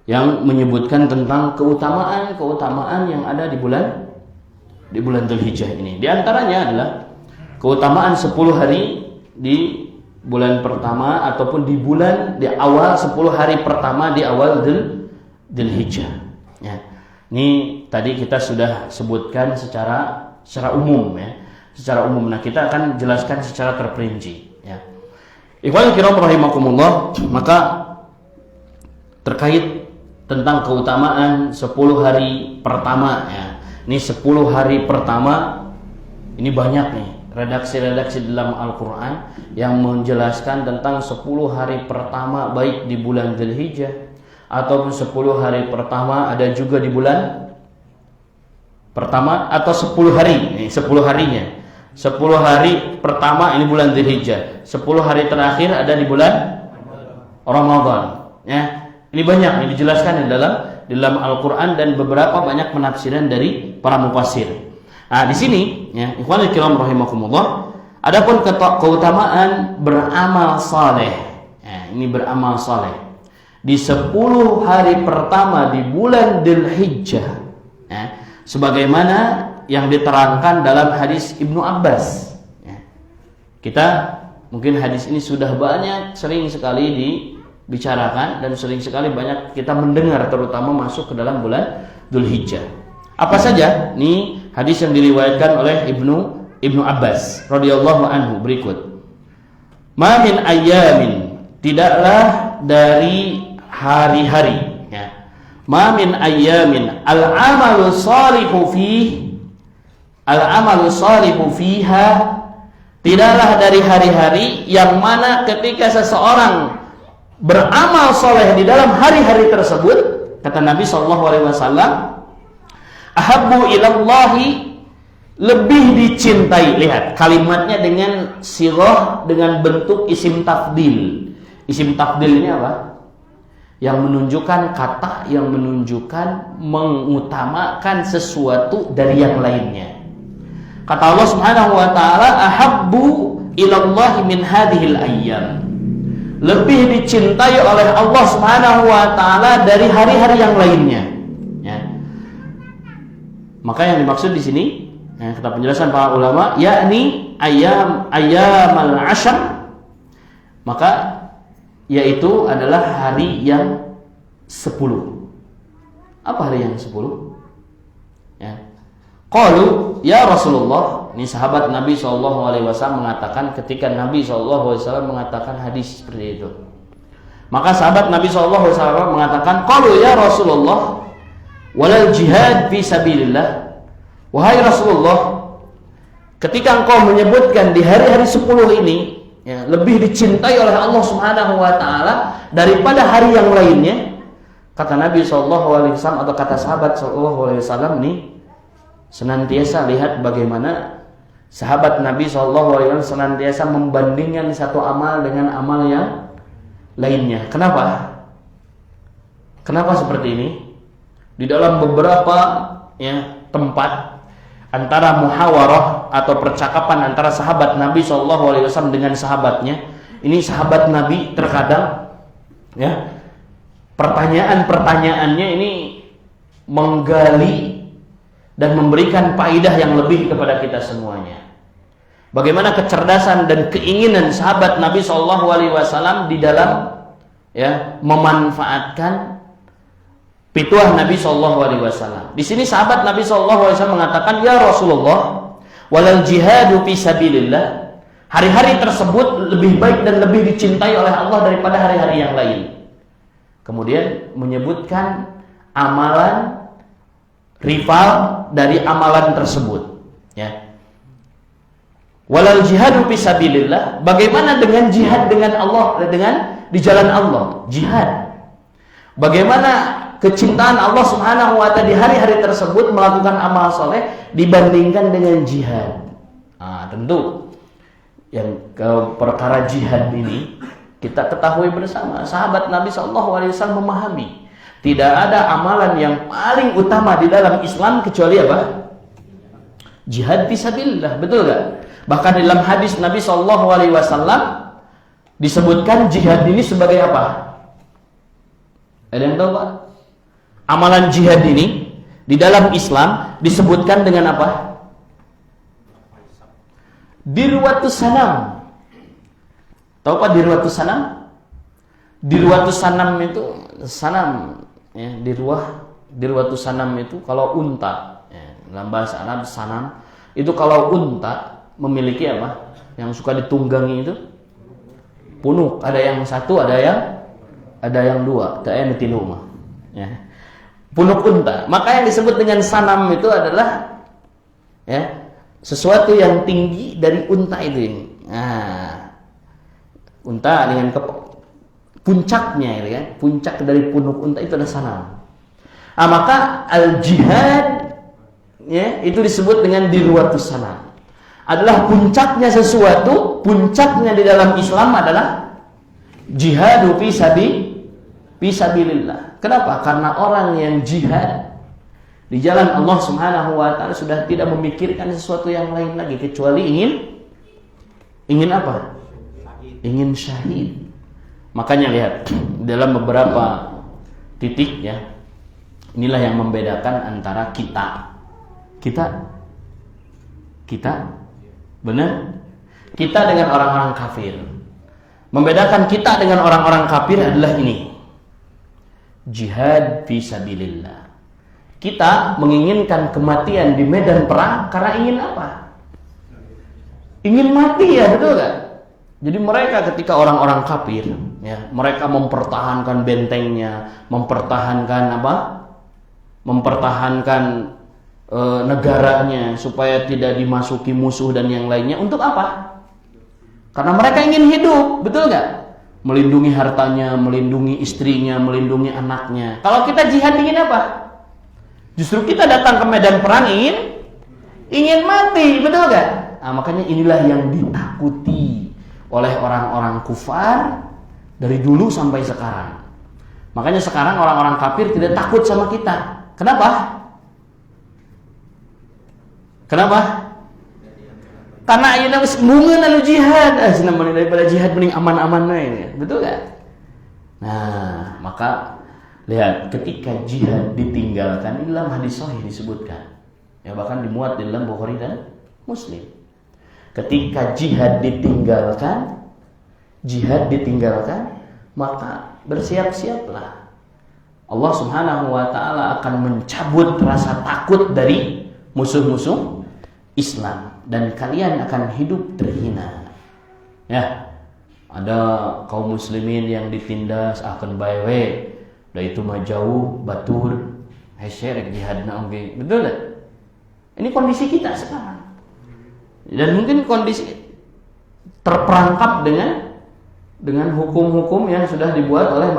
yang menyebutkan tentang keutamaan yang ada di bulan Dzulhijjah ini. Di antaranya adalah keutamaan 10 hari di bulan pertama ataupun di awal 10 hari pertama di awal Dzulhijjah. Ya. Ini tadi kita sudah sebutkan secara umum ya. Secara umum. Nah, kita akan jelaskan secara terperinci ya. Ikhwanul kiram rahimakumullah, maka terkait tentang keutamaan 10 hari pertama ya. Ini 10 hari pertama ini banyak nih redaksi-redaksi dalam Al-Qur'an yang menjelaskan tentang 10 hari pertama baik di bulan Dzulhijjah ataupun 10 hari pertama, ada juga di bulan pertama atau 10 hari. Ini 10 harinya. 10 hari pertama ini bulan Dzulhijjah. 10 hari terakhir ada di bulan Ramadan. Ya, ini banyak yang dijelaskan dalam Al-Qur'an dan beberapa banyak penafsiran dari para mufassir. Nah, di sini ya, ikhwanul kiram rahimakumullah, adapun keutamaan beramal saleh. Ya, ini beramal saleh. Di 10 hari pertama di bulan Dzulhijjah. Ya, sebagaimana yang diterangkan dalam hadis Ibnu Abbas ya. Kita mungkin hadis ini sudah sering sekali dibicarakan dan sering sekali banyak kita mendengar, terutama masuk ke dalam bulan Dzulhijjah. Apa saja? Ini hadis yang diriwayatkan oleh Ibnu Abbas radhiyallahu anhu berikut. Ma min ayyamin, tidaklah dari hari-hari ya. Ma min ayyamin al-amalu salihu fiha, tidaklah dari hari-hari yang mana ketika seseorang beramal soleh di dalam hari-hari tersebut, kata Nabi SAW, ahabbu ilallahi, lebih dicintai. Lihat kalimatnya dengan sirah, dengan bentuk isim tafdil. Isim tafdil ini apa? Yang menunjukkan kata yang menunjukkan mengutamakan sesuatu dari yang lainnya. Kata Allah Subhanahu wa taala, ahabbu ilallahi min hadhil ayyam, lebih dicintai oleh Allah Subhanahu wa taala dari hari-hari yang lainnya ya. Maka yang dimaksud di sini ya, kata penjelasan para ulama, yakni ayyamal ashar, maka yaitu adalah hari yang 10. Apa hari yang 10? Ya. Qalu ya Rasulullah, ini sahabat Nabi SAW mengatakan ketika Nabi SAW mengatakan hadis seperti itu. Maka sahabat Nabi SAW mengatakan, qalu ya Rasulullah walal jihad fi sabilillah. Wahai Rasulullah, ketika engkau menyebutkan di hari-hari 10 ini ya, lebih dicintai oleh Allah Subhanahu wa taala daripada hari yang lainnya, kata Nabi SAW atau kata sahabat SAW nih, senantiasa lihat bagaimana sahabat Nabi SAW senantiasa membandingkan satu amal dengan amal yang lainnya. Kenapa? Kenapa seperti ini? Di dalam beberapa ya, tempat antara muhawarah atau percakapan antara sahabat Nabi SAW dengan sahabatnya, ini sahabat Nabi terkadang ya, pertanyaan-pertanyaannya ini menggali dan memberikan faedah yang lebih kepada kita semuanya. Bagaimana kecerdasan dan keinginan sahabat Nabi SAW di dalam ya, memanfaatkan pituah Nabi SAW. Di sini sahabat Nabi SAW mengatakan, ya Rasulullah, walal jihadu fi sabilillah, hari-hari tersebut lebih baik dan lebih dicintai oleh Allah daripada hari-hari yang lain. Kemudian menyebutkan amalan rival dari amalan tersebut ya. Walal jihadu fi sabilillah, bagaimana dengan jihad dengan Allah, dengan di jalan Allah, jihad. Bagaimana kecintaan Allah Subhanahu wa taala di hari-hari tersebut melakukan amal soleh dibandingkan dengan jihad. Nah, tentu yang ke perkara jihad ini kita ketahui bersama, sahabat Nabi SAW memahami tidak ada amalan yang paling utama di dalam Islam kecuali apa? Jihad fisabilillah, betul gak? Bahkan dalam hadis Nabi SAW disebutkan jihad ini sebagai apa? Ada yang tahu Pak? Amalan jihad ini di dalam Islam disebutkan dengan apa? Dirwatus sanam. Tahu Pak dirwatus sanam? Dirwatus sanam itu sanam ya, dirwatus sanam itu kalau unta ya, dalam bahasa Arab sanam itu kalau unta memiliki apa? Yang suka ditunggangi itu punuk, ada yang satu, ada yang dua, tak yang tilu mah. Ya. Punuk unta. Maka yang disebut dengan sanam itu adalah ya, sesuatu yang tinggi dari unta itu. Nah, unta dengan puncaknya itu kan, puncak dari punuk unta itu adalah sanam. Nah, maka al-jihad ya, itu disebut dengan dirwatus sanam. Adalah puncaknya sesuatu, puncaknya di dalam Islam adalah jihadu fi sabilillah. Kenapa? Karena orang yang jihad di jalan Allah Subhanahu wa taala sudah tidak memikirkan sesuatu yang lain lagi kecuali ingin apa? Ingin syahid. Makanya lihat dalam beberapa titik ya. Inilah yang membedakan antara kita benar? Kita dengan orang-orang kafir. Membedakan kita dengan orang-orang kafir adalah ini. Jihad fi sabilillah. Kita menginginkan kematian di medan perang karena ingin apa? Ingin mati ya, betul kan? Jadi mereka ketika orang-orang kafir ya, mereka mempertahankan bentengnya, mempertahankan apa? Mempertahankan negaranya supaya tidak dimasuki musuh dan yang lainnya. Untuk apa? Karena mereka ingin hidup, betul nggak? Melindungi hartanya, melindungi istrinya, melindungi anaknya. Kalau kita jihad ingin apa? Justru kita datang ke medan perang ingin mati, betul nggak? Nah, makanya inilah yang ditakuti oleh orang-orang kufar dari dulu sampai sekarang. Makanya sekarang orang-orang kafir tidak takut sama kita. Kenapa? Karena ayeuna geus mungeun anu jihad, senang daripada jihad mending aman-aman we, betul kan? Nah, maka lihat ketika jihad ditinggalkan, dalam hadis sahih disebutkan. Ya bahkan dimuat di dalam Bukhari dan Muslim. Ketika jihad ditinggalkan, maka bersiap-siaplah. Allah Subhanahu wa taala akan mencabut rasa takut dari musuh-musuh Islam dan kalian akan hidup terhina. Ya, ada kaum muslimin yang ditindas akan bae, da itu mah jauh batur hese rek jihadna oge. Betul enggak? Ini kondisi kita sekarang. Dan mungkin kondisi terperangkap dengan hukum-hukum yang sudah dibuat oleh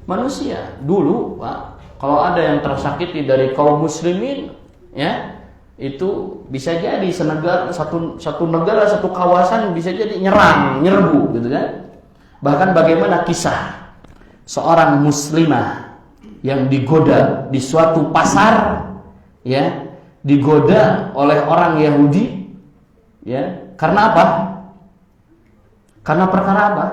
manusia. Dulu, Pak, kalau ada yang tersakiti dari kaum muslimin, ya, itu bisa jadi satu negara, satu kawasan bisa jadi nyerbu gitu kan. Bahkan bagaimana kisah seorang muslimah yang digoda di suatu pasar ya, digoda oleh orang Yahudi ya, karena apa? Karena perkara apa?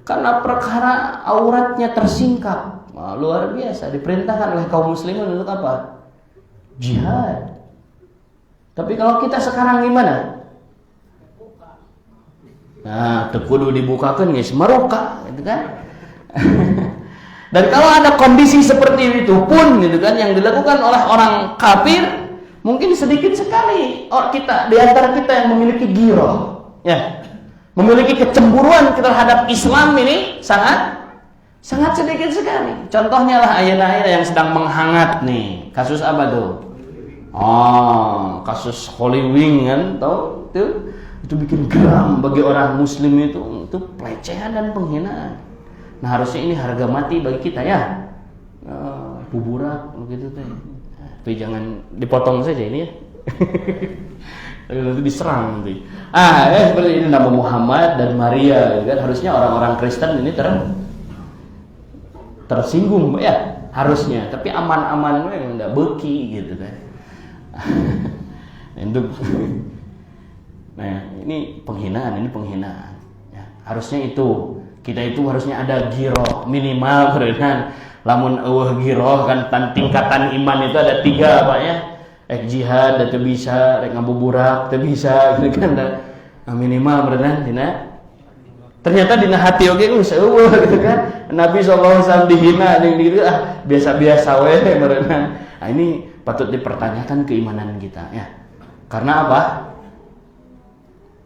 Karena perkara auratnya tersingkap. Wah, luar biasa, diperintahkan oleh kaum muslimin untuk apa? Jihad. Tapi kalau kita sekarang gimana? Nah, tekudu dibukakan guys, maruka gitu kan. Dan kalau ada kondisi seperti itu pun gitu kan yang dilakukan oleh orang kafir, mungkin sedikit sekali kita di antara kita yang memiliki giroh, ya, memiliki kecemburuan terhadap Islam ini sangat sedikit sekali. Contohnya lah ayat-ayat yang sedang menghangat nih. Kasus apa tuh? Oh, kasus Holy Wing kan, tahu? Itu bikin geram bagi orang muslim itu pelecehan dan penghinaan. Nah, harusnya ini harga mati bagi kita ya. Buburak begitu teh. Tapi jangan dipotong saja ini ya. Nanti diserang nanti. Seperti ini nama Muhammad dan Maria kan, harusnya orang-orang Kristen ini tersinggung ya, harusnya, tapi aman-aman we enggak beki gitu kan. Nah, ini penghinaan. Harusnya itu. Kita itu harusnya ada giroh minimal berenang. Lamun giroh kan tingkatan iman itu ada 3 Pak ya. Jihad itu bisa, ngabuburak itu bisa gitu kan. Minimal berenang dina. Ternyata dina hati oke gitu kan. Nabi SAW dihina gitu biasa-biasa we berenang. Nah, ini patut dipertanyakan keimanan kita ya. Karena apa?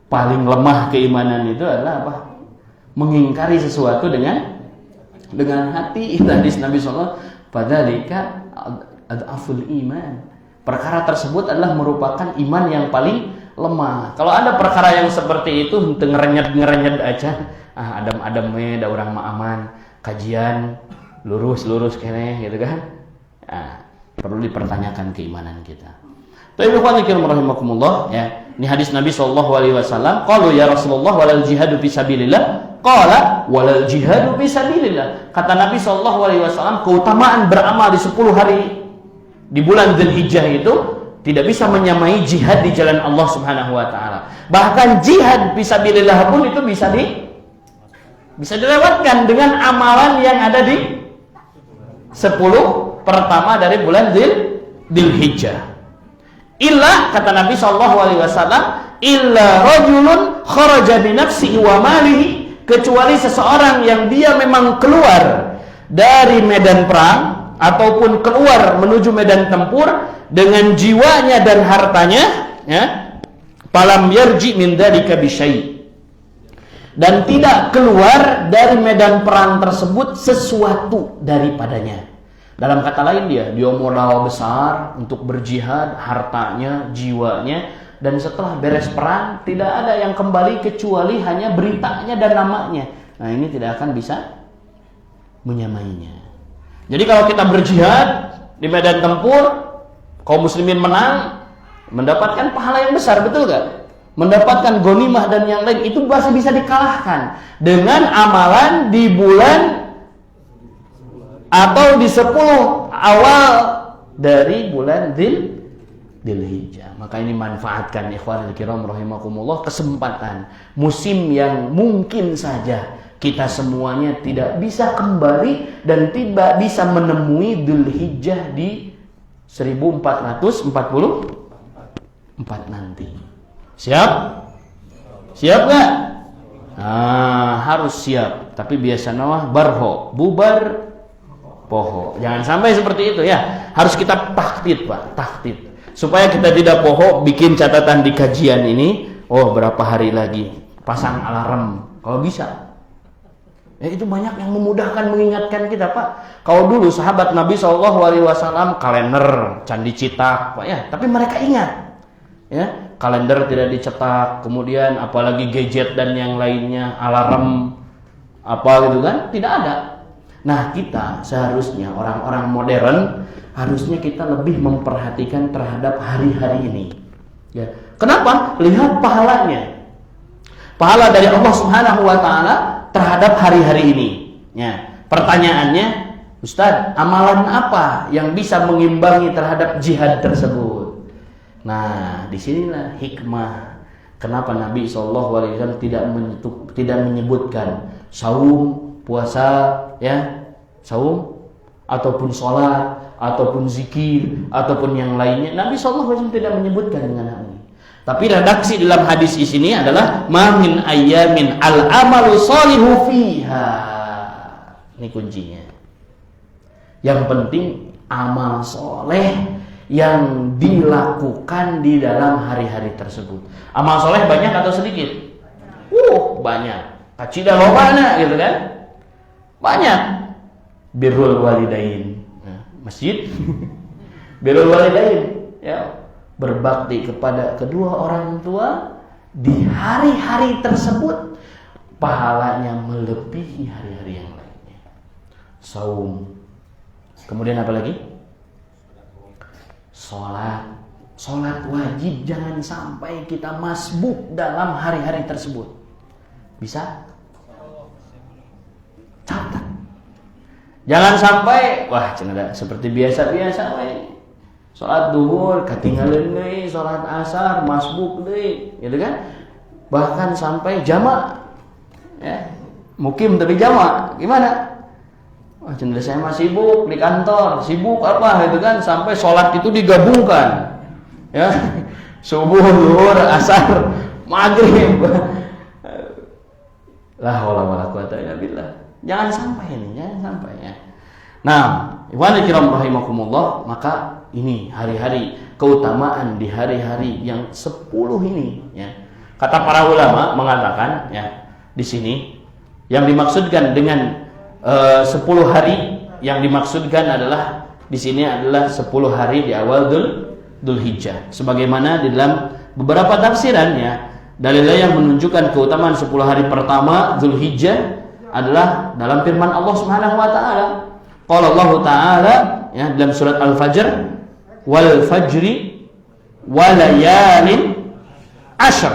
Paling lemah keimanan itu adalah apa? Mengingkari sesuatu dengan hati. Hadis Nabi SAW, "Fadzalika adaful iman." Perkara tersebut adalah merupakan iman yang paling lemah. Kalau ada perkara yang seperti itu ngerenyet aja, adem da urang mah aman, kajian lurus kene gitu kan. Perlu dipertanyakan keimanan kita. Tapi ikhwan fillah rahimakumullah ya. Ini hadis Nabi SAW, qalu ya Rasulullah walal jihadu fisabilillah. Qala walal jihadu fisabilillah. Kata Nabi SAW, keutamaan beramal di 10 hari di bulan Dzulhijjah itu tidak bisa menyamai jihad di jalan Allah Subhanahu wa taala. Bahkan jihad fisabilillah pun itu bisa dilewatkan dengan amalan yang ada di 10 pertama dari bulan Dzulhijjah. Illa kata Nabi SAW, illa rajulun kharaja bi nafsihi wa malihi, kecuali seseorang yang dia memang keluar dari medan perang ataupun keluar menuju medan tempur dengan jiwanya dan hartanya ya, falam yarji min dzalika bi syai', dan tidak keluar dari medan perang tersebut sesuatu daripadanya. Dalam kata lain dia modal besar untuk berjihad, hartanya, jiwanya, dan setelah beres perang tidak ada yang kembali kecuali hanya beritanya dan namanya. Nah, ini tidak akan bisa menyamainya. Jadi kalau kita berjihad di medan tempur, kaum muslimin menang, mendapatkan pahala yang besar, betul gak? Mendapatkan ghanimah dan yang lain, itu masih bisa dikalahkan dengan amalan di bulan atau di 10 awal dari bulan Dzulhijjah. Maka ini manfaatkan ikhwanul kiram rahimakumullah, kesempatan musim yang mungkin saja kita semuanya tidak bisa kembali dan tidak bisa menemui Dzulhijjah di 1444 nanti. Siap? Siap gak? Harus siap. Tapi biasa nawah barho, bubar poho. Jangan sampai seperti itu ya. Harus kita taktid Pak, taktid. Supaya kita tidak poho, bikin catatan di kajian ini. Oh, berapa hari lagi? Pasang alarm kalau bisa. Itu banyak yang memudahkan mengingatkan kita Pak. Kalau dulu sahabat Nabi SAW kalender candi cetak Pak ya, tapi mereka ingat ya, kalender tidak dicetak, kemudian apalagi gadget dan yang lainnya, alarm apa gitu kan, tidak ada. Nah, kita seharusnya orang-orang modern harusnya kita lebih memperhatikan terhadap hari-hari ini. Ya. Kenapa? Lihat pahalanya. Pahala dari Allah Subhanahu wa taala terhadap hari-hari ini. Ya. Pertanyaannya, Ustaz, amalan apa yang bisa mengimbangi terhadap jihad tersebut? Nah, disinilah hikmah kenapa Nabi SAW tidak menyebutkan saum, puasa, ya, saum, ataupun sholat, ataupun zikir, ataupun yang lainnya. Nabi SAW tidak menyebutkan dengan hal ini. Tapi redaksi dalam hadis di sini adalah mamin ayyamin al amalu sholihu fiha. Ini kuncinya. Yang penting amal soleh yang dilakukan di dalam hari-hari tersebut. Amal soleh banyak atau sedikit? Banyak. Kacida lobana gitu kan? Banyak. Birrul walidain, masjid. Birrul walidain, ya, berbakti kepada kedua orang tua di hari-hari tersebut, pahalanya melebihi hari-hari yang lainnya. Saum. Kemudian apa lagi? Sholat wajib, jangan sampai kita masbuk dalam hari-hari tersebut. Bisa? Catat. Jangan sampai cenah seperti biasa-biasa we. Salat duhur katinggalan deui, salat asar masbuk deui, gitu kan? Bahkan sampai jamak Ya, mukim tapi jamak. Gimana? Wah, cenderung saya mah sibuk di kantor, sibuk apa gitu kan, sampai sholat itu digabungkan. Ya. Subuh, zuhur, asar, maghrib. La haula wala quwata illa billah. Jangan sampai ini, jangan sampai ya. Nah, ikhwan kiram rahimakumullah, maka ini hari-hari keutamaan di hari-hari yang 10 ini ya. Kata para ulama mengatakan ya, di sini yang dimaksudkan dengan 10 hari yang dimaksudkan adalah di sini adalah 10 hari di awal Dzulhijjah. Sebagaimana di dalam beberapa tafsiran ya, dalilnya yang menunjukkan keutamaan 10 hari pertama Dzulhijjah adalah dalam firman Allah Subhanahu wa taala. Qala Allah taala ya dalam surat Al-Fajr, wal fajri walayalin ashr,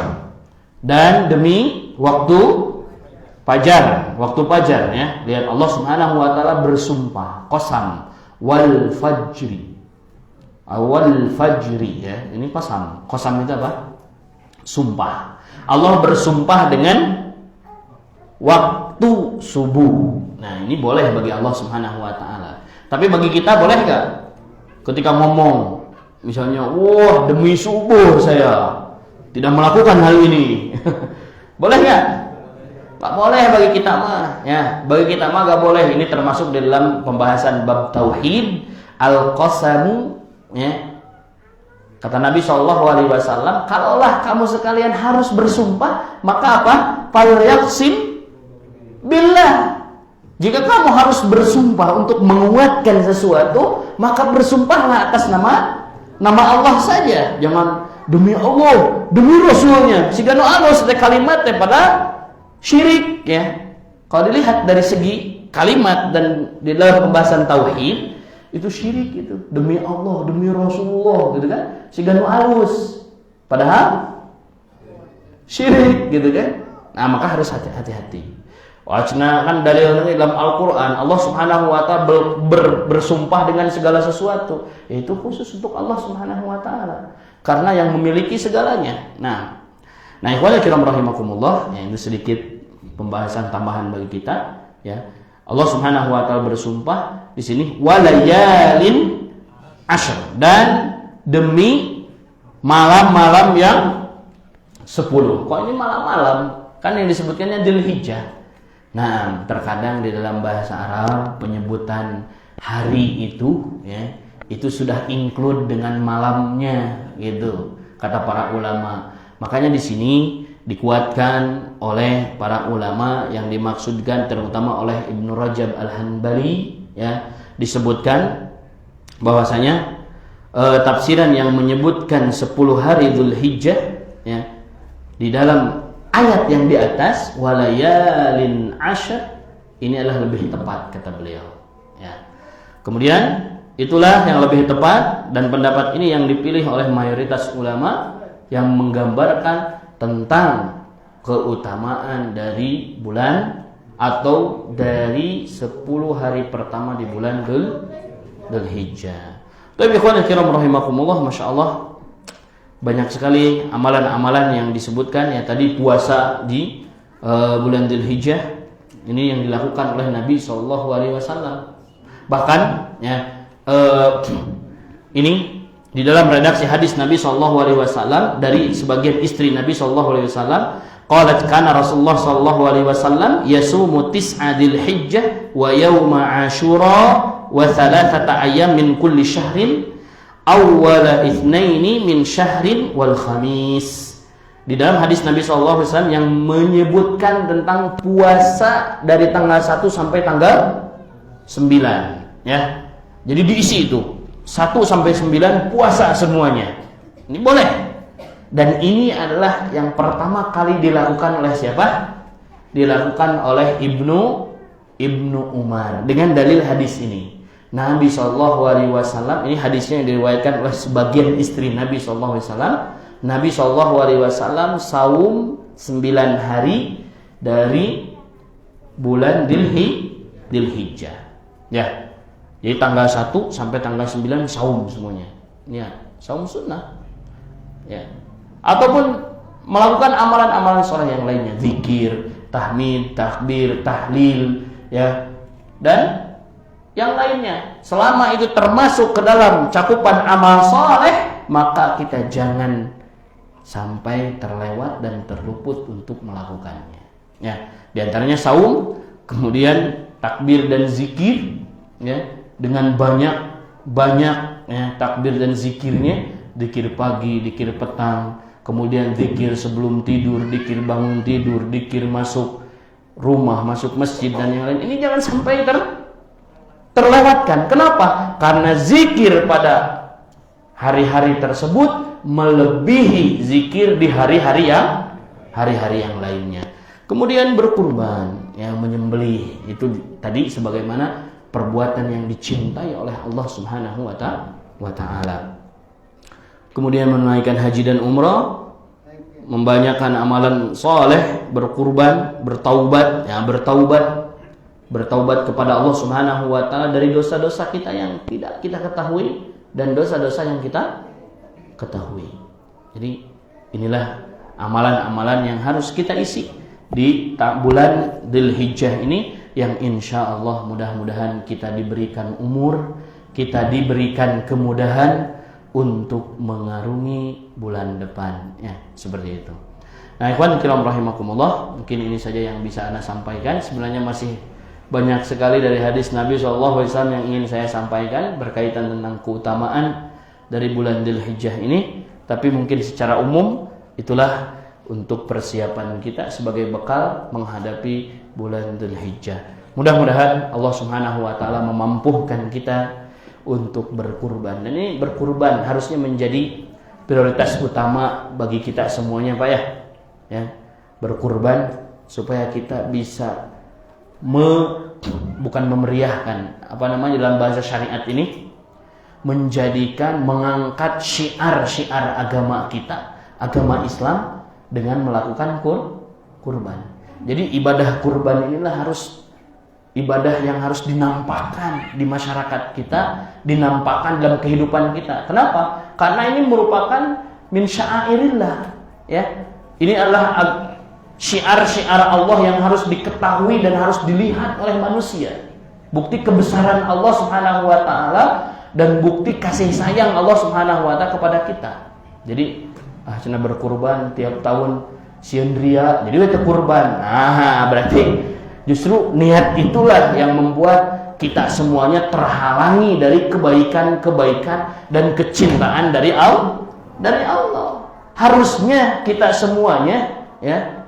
dan demi waktu fajar ya. Lihat Allah Subhanahu wa taala bersumpah, qasam wal fajri. Awal fajri ya. Ini qasam. Qasam itu apa? Sumpah. Allah bersumpah dengan waktu subuh. Nah, ini boleh bagi Allah Subhanahu wa taala. Tapi bagi kita boleh enggak? Ketika ngomong misalnya, wah demi subuh saya tidak melakukan hal ini. Boleh enggak? Tak boleh bagi kita mah ya. Bagi kita mah enggak boleh. Ini termasuk di dalam pembahasan bab tauhid, al-qasamu ya. Kata Nabi SAW, kalaulah kamu sekalian harus bersumpah, maka apa? Falyaqsim billah. Jika kamu harus bersumpah untuk menguatkan sesuatu, maka bersumpahlah atas nama Allah saja. Jangan demi Allah, demi Rasulnya. Sehingga harus ada kalimat pada syirik ya. Kalau dilihat dari segi kalimat dan di dalam pembahasan tauhid, itu syirik itu, demi Allah, demi Rasulullah gitu kan, sehingga halus padahal syirik gitu kan. Nah, maka harus hati-hati. Wajna kan dalilnya dalam Al-Qur'an, Allah Subhanahu wa taala bersumpah dengan segala sesuatu, itu khusus untuk Allah Subhanahu wa taala karena yang memiliki segalanya. Nah ikhwan kiram rahimakumullah, ya, itu sedikit pembahasan tambahan bagi kita ya. Allah Subhanahu wa taala bersumpah di sini walayalin ashr, dan demi malam-malam yang 10. Kok ini malam-malam? Kan yang disebutkannya Dzulhijjah. Nah, terkadang di dalam bahasa Arab penyebutan hari itu ya, itu sudah include dengan malamnya gitu, kata para ulama. Makanya di sini dikuatkan oleh para ulama yang dimaksudkan terutama oleh Ibnu Rajab Al-Hanbali ya, disebutkan bahwasanya tafsiran yang menyebutkan 10 hari Dzulhijjah ya, di dalam ayat yang di atas walayalin ashr, ini adalah lebih tepat kata beliau ya. Kemudian itulah yang lebih tepat, dan pendapat ini yang dipilih oleh mayoritas ulama yang menggambarkan tentang keutamaan dari bulan atau dari 10 hari pertama di bulan Dzulhijjah. Tapi ikhwan kiram rahimakumullah, masyaallah banyak sekali amalan-amalan yang disebutkan ya. Tadi puasa di bulan Dzulhijjah ini yang dilakukan oleh Nabi SAW. Bahkan ya ini di dalam redaksi hadis Nabi SAW dari sebagian istri Nabi SAW, qalat kana Rasulullah SAW yasumu tis'a Dzulhijjah wa yauma Asyura wa thalathata ayyam min kulli syahrin awwala itsnaini min syahrin wal khamis. Di dalam hadis Nabi SAW yang menyebutkan tentang puasa dari tanggal 1 sampai tanggal 9 ya. Jadi diisi itu 1 sampai 9 puasa semuanya. Ini boleh. Dan ini adalah yang pertama kali dilakukan oleh siapa? Dilakukan oleh Ibnu Umar dengan dalil hadis ini. Nabi SAW, ini hadisnya yang diriwayatkan oleh sebagian istri Nabi SAW. Nabi SAW saum 9 hari dari bulan Dzulhijjah. Ya. Jadi tanggal 1 sampai tanggal 9 saum semuanya. Ya, saum sunnah. Ya. Ataupun melakukan amalan-amalan soleh yang lainnya, zikir, tahmid, takbir, tahlil, ya, dan yang lainnya. Selama itu termasuk ke dalam cakupan amal soleh, maka kita jangan sampai terlewat dan terluput untuk melakukannya. Ya, di antaranya saum, kemudian takbir dan zikir, ya, dengan banyak ya, takbir dan zikirnya, zikir pagi, zikir petang, kemudian zikir sebelum tidur, zikir bangun tidur, zikir masuk rumah, masuk masjid dan yang lain. Ini jangan sampai terlewatkan. Kenapa? Karena zikir pada hari-hari tersebut melebihi zikir di hari-hari yang lainnya. Kemudian berkurban, yang menyembelih itu tadi sebagaimana perbuatan yang dicintai oleh Allah Subhanahu wa taala. Kemudian menunaikan haji dan umrah, membanyakkan amalan soleh, berkurban, bertaubat, ya, bertaubat kepada Allah Subhanahu wa taala dari dosa-dosa kita yang tidak kita ketahui dan dosa-dosa yang kita ketahui. Jadi inilah amalan-amalan yang harus kita isi di bulan Dzulhijjah ini, yang insya Allah mudah-mudahan kita diberikan umur, kita diberikan kemudahan untuk mengarungi bulan depan, ya, seperti itu. Nah, ikhwan kiram rahimakumullah, mungkin ini saja yang bisa Ana sampaikan. Sebenarnya masih banyak sekali dari hadis Nabi SAW yang ingin saya sampaikan berkaitan tentang keutamaan dari bulan Dzulhijjah ini, tapi mungkin secara umum itulah untuk persiapan kita sebagai bekal menghadapi bulan Dzulhijjah. Mudah-mudahan Allah Subhanahu wa taala memampukan kita untuk berkurban. Dan ini berkurban harusnya menjadi prioritas utama bagi kita semuanya, Pak, ya. Berkurban supaya kita bisa bukan memeriahkan, dalam bahasa syariat ini, mengangkat syiar-syiar agama kita, agama Islam, dengan melakukan kurban. Jadi ibadah kurban inilah ibadah yang harus dinampakkan di masyarakat kita, dinampakkan dalam kehidupan kita. Kenapa? Karena ini merupakan min sya'airillah, ya. Ini adalah syiar-syiar Allah yang harus diketahui dan harus dilihat oleh manusia. Bukti kebesaran Allah Subhanahu wa taala dan bukti kasih sayang Allah Subhanahu wa taala kepada kita. Jadi cenah berkurban tiap tahun sieun ria, jadi itu kurban. Berarti justru niat itulah yang membuat kita semuanya terhalangi dari kebaikan-kebaikan dan kecintaan dari Allah. Harusnya kita semuanya, ya,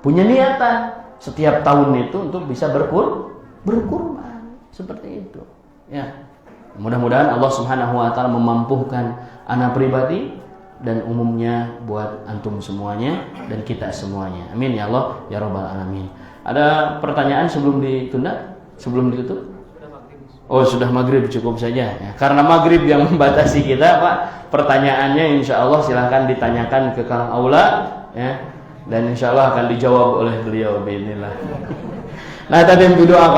punya niatan setiap tahun itu untuk bisa berkurban seperti itu, ya. Mudah-mudahan Allah Subhanahu wa taala memampukan ana pribadi dan umumnya buat antum semuanya dan kita semuanya. Amin ya Allah ya rabbal alamin. Ada pertanyaan sebelum ditunda? Sebelum ditutup? Oh, sudah maghrib, cukup saja, ya. Karena maghrib yang membatasi kita, Pak. Pertanyaannya insya Allah silahkan ditanyakan ke Kang Aula, ya. Dan insya Allah akan dijawab oleh beliau. Bismillah. Nah, tadi yang berdoa